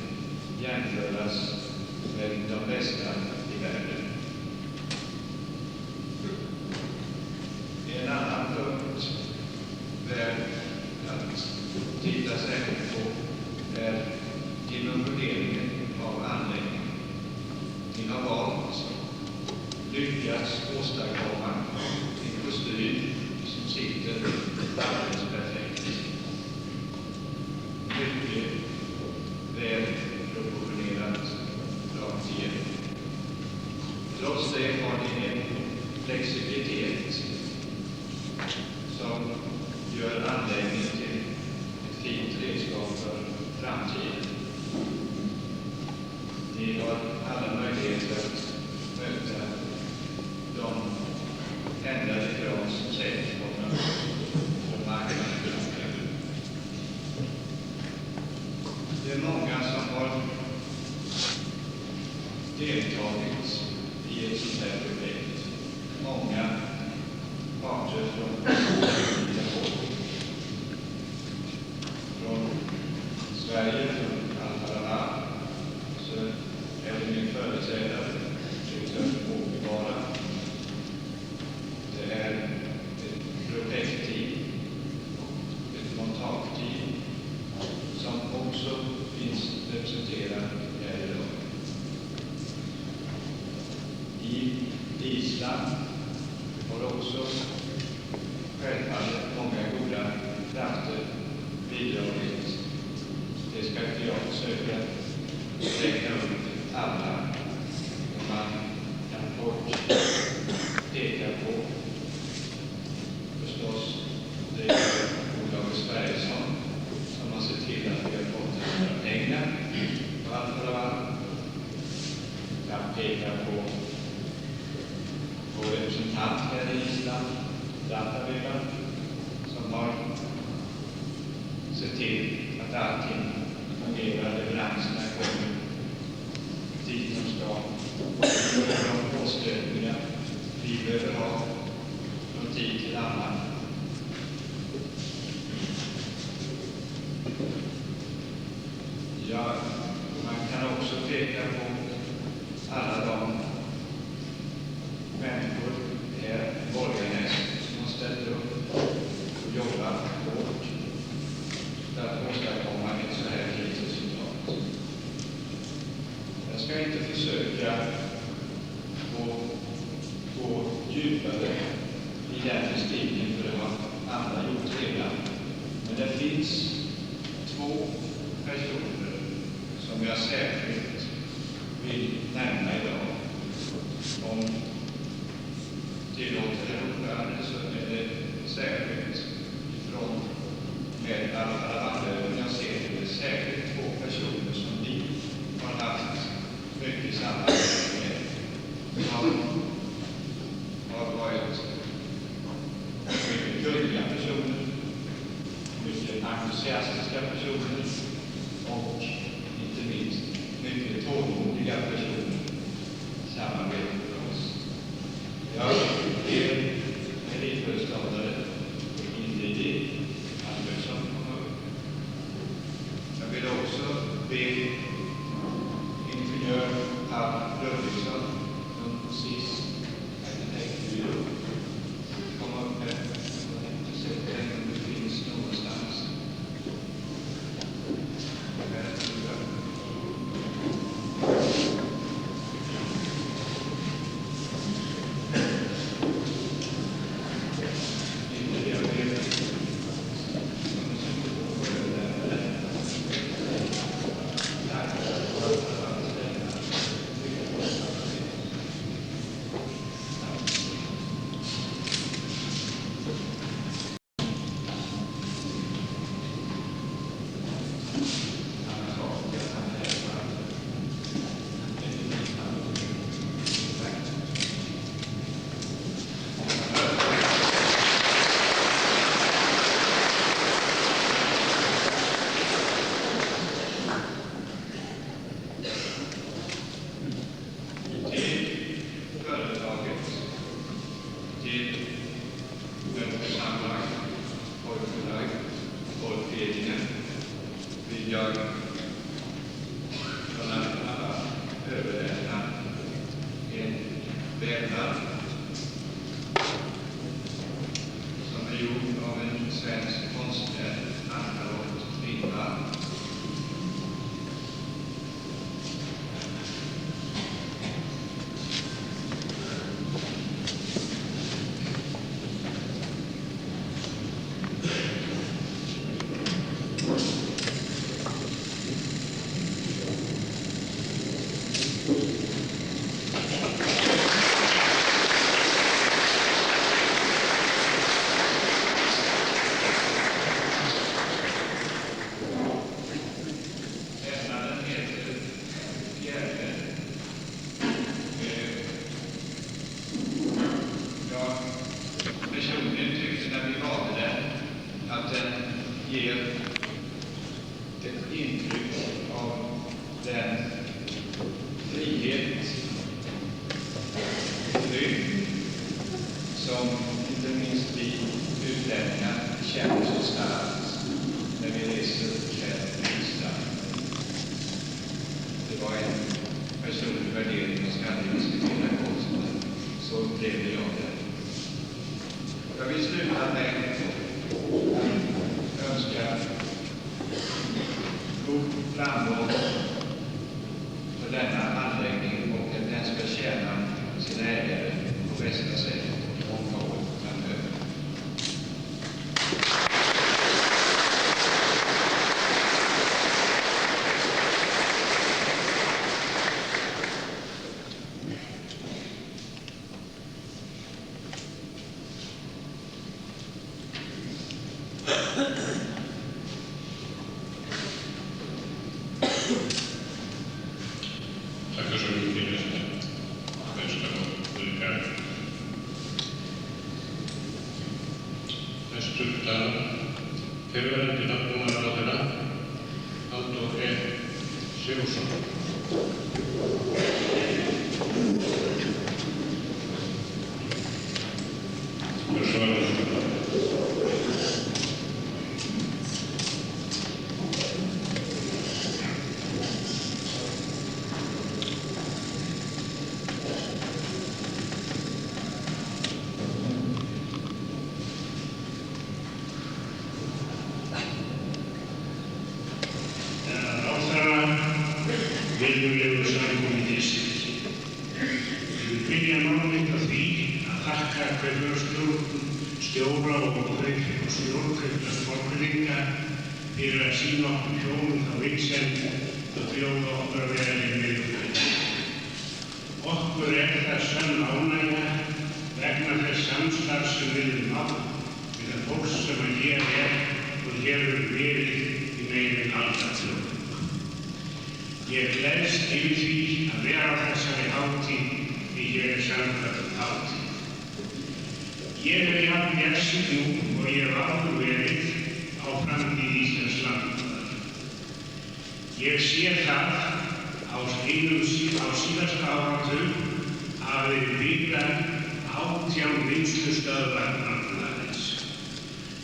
jämföras med de bästa i världen. En annan punkt värd att titta särskilt på är dimensioneringen av anläggningen. Vi har valt, lyckats åstadkomma en kostym som sitter alldeles perfekt. Mycket väl proportionerat rakt igenom. Trots det har det en flexibilitet som gör anläggningen till ett fint redskap för framtiden. Ni har alla möjligheter att möta de ändrade krav som säkert kommer på marknaden. Det är många som har deltagit i ett sånt här projekt. Många parter från Sverige, från Al-Falaman, så är det min företrädare, direktör för Åkerbara. Det är ett projektteam och ett montageteam som också finns representerat här idag. I Island har också självfallet många goda krafter bidragit. Det ska inte jag försöka räkna upp alla. Man kan kort peka på förstås det är bolaget Sverigesson som har sett till att vi har fått några pengar på Al-Falaman. Jag kan peka på vår representant här i Island, Datavelan, som har sett till att allting fungerar, leveranserna kommer dit de ska. De påstötningar vi behöver ha från tid till annan. Ja, man kan också peka på alla de människor här i Borgarnäs som har ställt upp och jobbat hårt för att åstadkomma ett så här fint resultat. Jag ska inte försöka gå djupare i den beskrivningen, för det har andra gjort redan. Men det finns två personer som jag särskilt vill nämna idag. Om tillåter det ordförande så är det särskilt ifrån med Al-Falaman. Jag ser det särskilt två personer som vi har haft mycket samarbete med. Som har varit mycket kunniga personer, mycket entusiastiska personer och blev ingenjör Paul Ludvigsson som precis arkitektbyrå kom upp här och inte sett den om det finns någonstans. Här tror jag.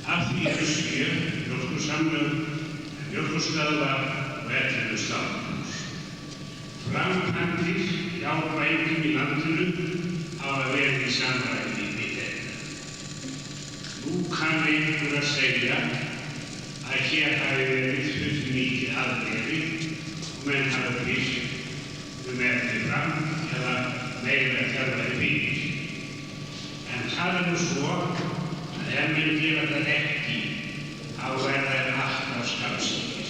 Af því eru 7 mjólkurstöðvar af 11 sláturhús. Framkvæmdir hjá bændum í landinu hafa verið í samræmi við þetta. Nú kann einhver að segja að hér hafi verið fullmikið aðgerðir og menn hafa fyrst eftir fram eða meira þjálfari fyrir. En það nú svo að ef menn gera það ekki, þá verða alltaf skammsýnir.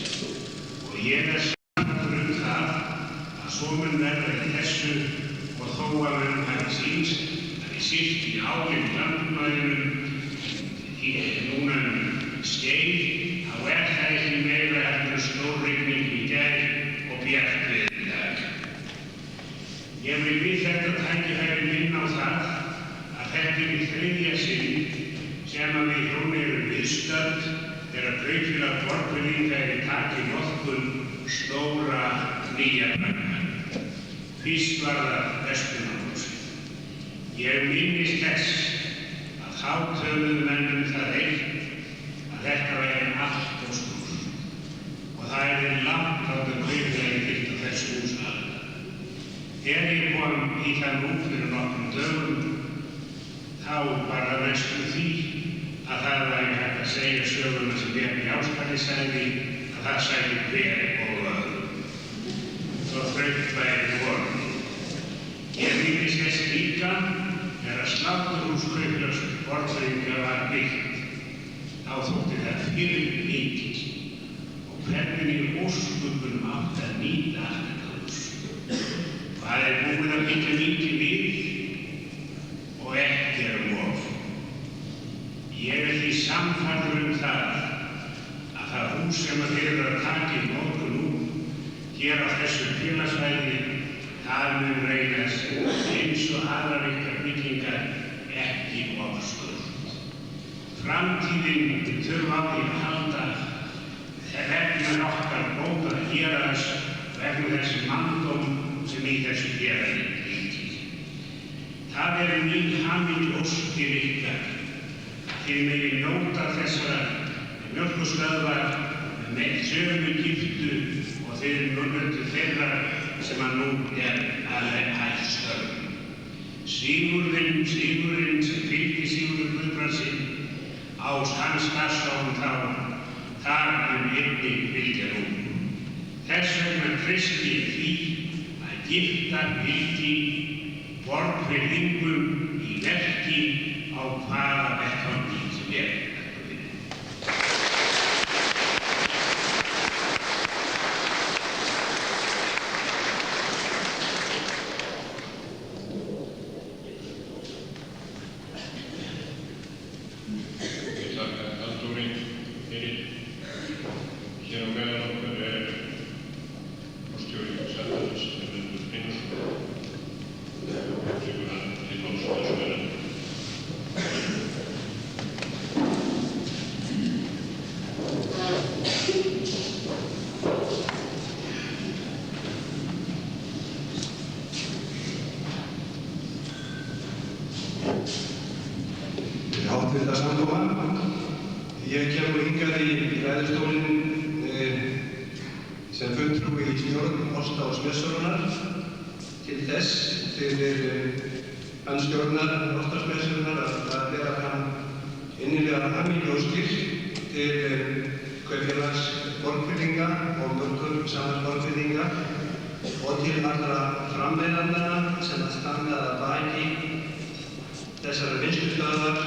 Og ég sannfærður það að svo mun verða í þessu og þó að menn hafi sýnst að við sitt í álinn landbúnaðinum í núna skeið, þá það ekki meira eftir stórrigning í gær og bjart veður í dag. Ég vil við þetta tækifæri minna á það að þetta í 3. sinn sem að við hjónir erum viðstödd þegar Kaupfélag Borgfirðinga í taki notkun stóra nýja bragga. Fyrst var það Vesturlandahúsið. Ég minnist þess að þá töluðu menn það eitt að þetta væri allt og stór og það langt á það Kaupfélagi fylgt á þessu hús aðra. Þegar ég kom í það nú fyrir nokkrum dögum, þá var það næstum því að það væri hægt að segja söguna sem Bjarni Áskarði sagði að það sagði hver og öðrum. Svo þröngt væri vorið. Ég minnist þess líka þegar sláturhús Kaupfélags Borgfirðinga var byggt. Þá þótti það fyrir mikið og hvernig í ósköpunum átti að nýta þetta hús. Það búið að byggja mikið við og ekki of. Ég því sannfærður það að það hús sem að þeir eru að taka í notkun nú hér á þessu félagsvæði, það mun reynast eins og aðrar ykkar byggingar ekki of stórt. Framtíðin þurfa á því að halda vegna okkar góða héraðs vegna þessi manndóm sem í þessu héraði ríkir. Það mín hamingjósk til ykkar að þið megið njóta þessara mjólkurstöðvar með sömu giftu og þið njótu þeirra sem að nú að hægt störfum. Sigurðinn sem fylgdi Sigurður Guðbrandsson á hans starfsstofum þar einnig fylgja nú. Þess vegna treysti ég því að gifta vildi Borgfirðingum í verki á hvaða vettvangi sem Háttvirta samkoma. Ég kem nú hingað í ræðustólinn sem fulltrúi í stjórn Osta og Smjörssögunnar til þess fyrir hans stjórnar Osta og Smjörssögunnar að bera fram innilegar hamingjóskir til Kaupfélags Borgfirðinga og Mjólkursamlags Borgfirðinga og til allra framleiðandanna sem að standa að baki þessara vinnslustöðvar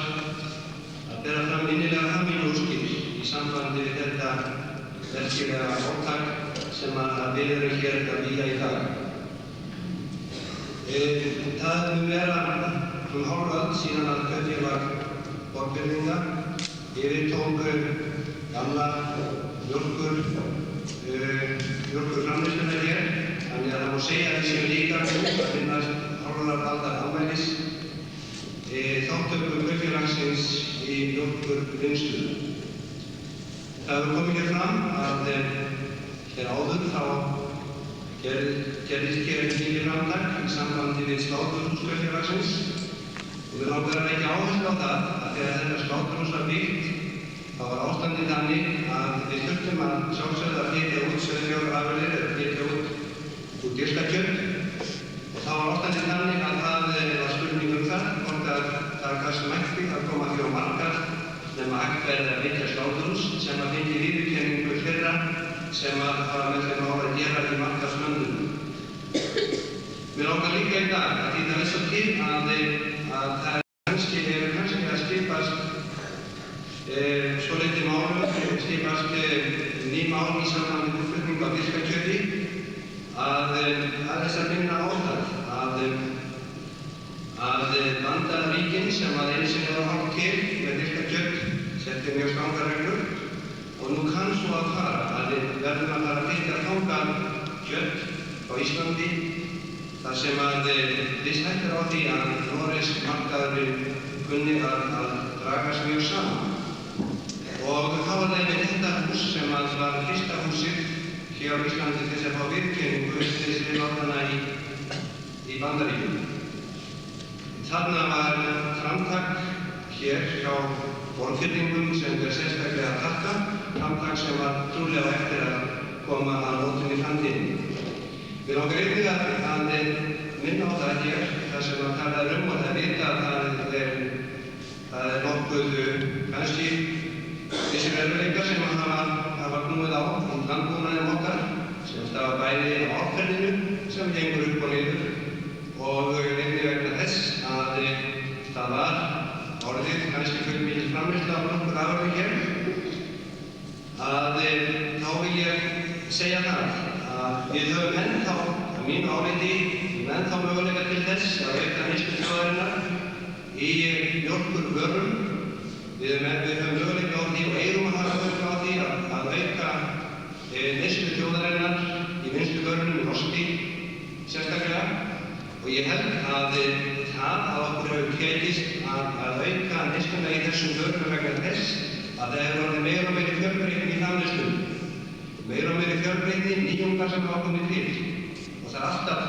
að bera fram innilega hamingjóskir í sambandi við þetta verkilega átak sem að við erum hér að vígja í dag. Það mun vera hálf öld síðan að Kaupfélag Borgfirðinga yfirtóku gamla mjólkurframleiðsluna hér, þannig að það má segja að við séum líka að finnast hálfrar aldar afmælis þáttöku Kaupfélagsins í mjólkurvinnslu. Það hefur komið hér fram að hér áður þá gerðist hér mikið framtak í sambandi við sláturhús Kaupfélagsins og við langar að leggja áherslu á það að þegar þetta sláturhús var byggt þá var ástandið þannig að við þurftum að sjálfsögðu að flytja út sauðfjárafurðir að minna á það að Bandaríkin sem að einu sinni var hátt til með dýrka kjött setti mjög strangar reglur og nú kann svo að fara að við verðum að fara að flytja þangað kjött á Íslandi þar sem að við hættir á því að Noregs markaðurinn kunni að dragast mjög saman. Og þá var það einmitt þetta hús sem að var fyrsta húsið hér á Íslandi til þess að fá viðurkenningu fyrir látana í Bandaríkjunum. Þarna var framtak hér hjá Borgfirðingum sem er sérstaklega að þakka, framtak sem var trúlega á eftir að koma að nótum í framtíðinni. Við langar einnig að minna á það hér, það sem að tala og það vita að það er nokkuð kannski þessir erfiðleikar sem að hafa knúið á landbúnaðinum okkar sem stafa bæði á árferðinu sem gengur upp og niður og einnig vegna þess að það var orðið kannski fyrir mikil framleiðsla á nokkur afurðum hér að þá vil ég segja það að við höfum ennþá, að mínu áliti, ennþá möguleika til þess að auka neyslu þjóðarinnar í mjólkurvörum. Við höfum möguleika á því og eigum að hafa möguleika á því að auka neyslu þjóðarinnar í vinnsluvörunum í osti sérstaklega og ég held að það að okkur hefur tekist að auka neysluna í þessum vörum vegna þess að það hefur orðið meira og meiri fjölbreytni í framleiðslunni. Meira og meiri fjölbreytni, nýjungar sem hafa komið til og það er alltaf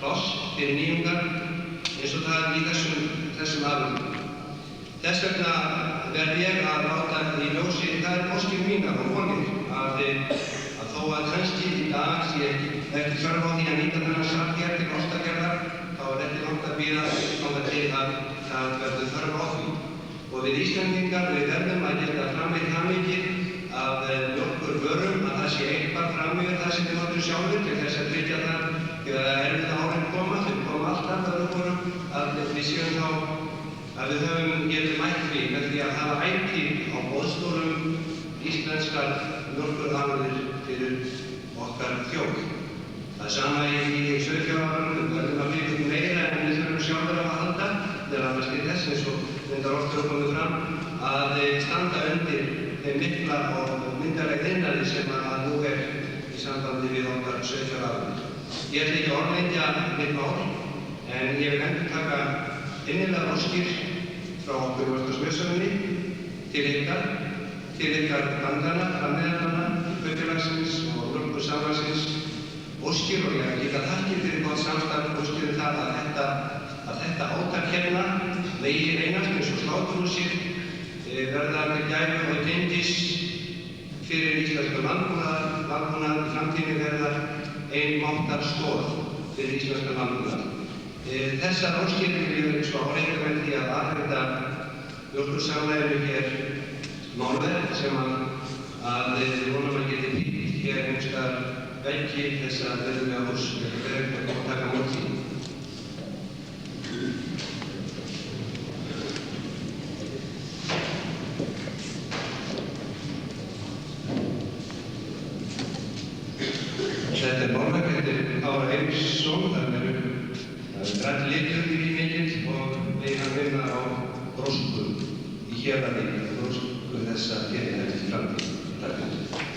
pláss fyrir nýjungar eins og það er í þessum afurðum. Þess vegna verð ég að láta í ljósi, það er óskir mínar og vonir að þó að kannski í dag sé ekki þörf á því að nýta þennan salt hér til ostagerðar, þá er ekki langt að bíða þangað til að það verður þörf á því. Og við Íslendingar, við verðum að geta framleitt það mikið af mjólkurvörum að það sé eitthvað fram yfir það sem við notum sjálfur til þess að tryggja það þegar erfiðu árin koma, þau koma alltaf öðru hvorum, að við séum þá að við getum mætt því með því að hafa ætíð á boðstólum íslenskar mjólkurafurðir fyrir okkar þjóð. Það er sama í sauðfjárafurðum, við verðum að flytja meira en við þurfum sjálfur að halda, þegar annars til þess eins og myndar oftur komið fram, að standa undir þeim mikla og myndarlega iðnaði sem að nú er í sambandi við okkar sauðfjárafurðir. Ég ætla ekki að orðlengja mitt mál, en ég vil endurtaka innilegar óskir frá okkur í Smjörssögunni til ykkar landana, framleiðarana, kaupfélagsins og mjólkursamlagsins óskir og ég líka þakkir fyrir gott samstarf óskir það að þetta átak hérna megi reynast eins og sláturhúsið verða með gæfu og gengis fyrir íslensku landbúnað í framtíðinni verða ein máttarstoð fyrir íslensku landbúnað. Þessar óskir vil ég svo áreika með því að aðhenda mjólkursamleginu hér málverk sem að við vonum að geti byggt hér einhverstaðar veggi þess að verðulega hús verður að taka móti. Þetta er málverk, þetta er Kára Eiríksson, það er grænt litur í mikill og við hann vinna á grósku í héraði, grósku þessa hér eftir framtíð. Takk.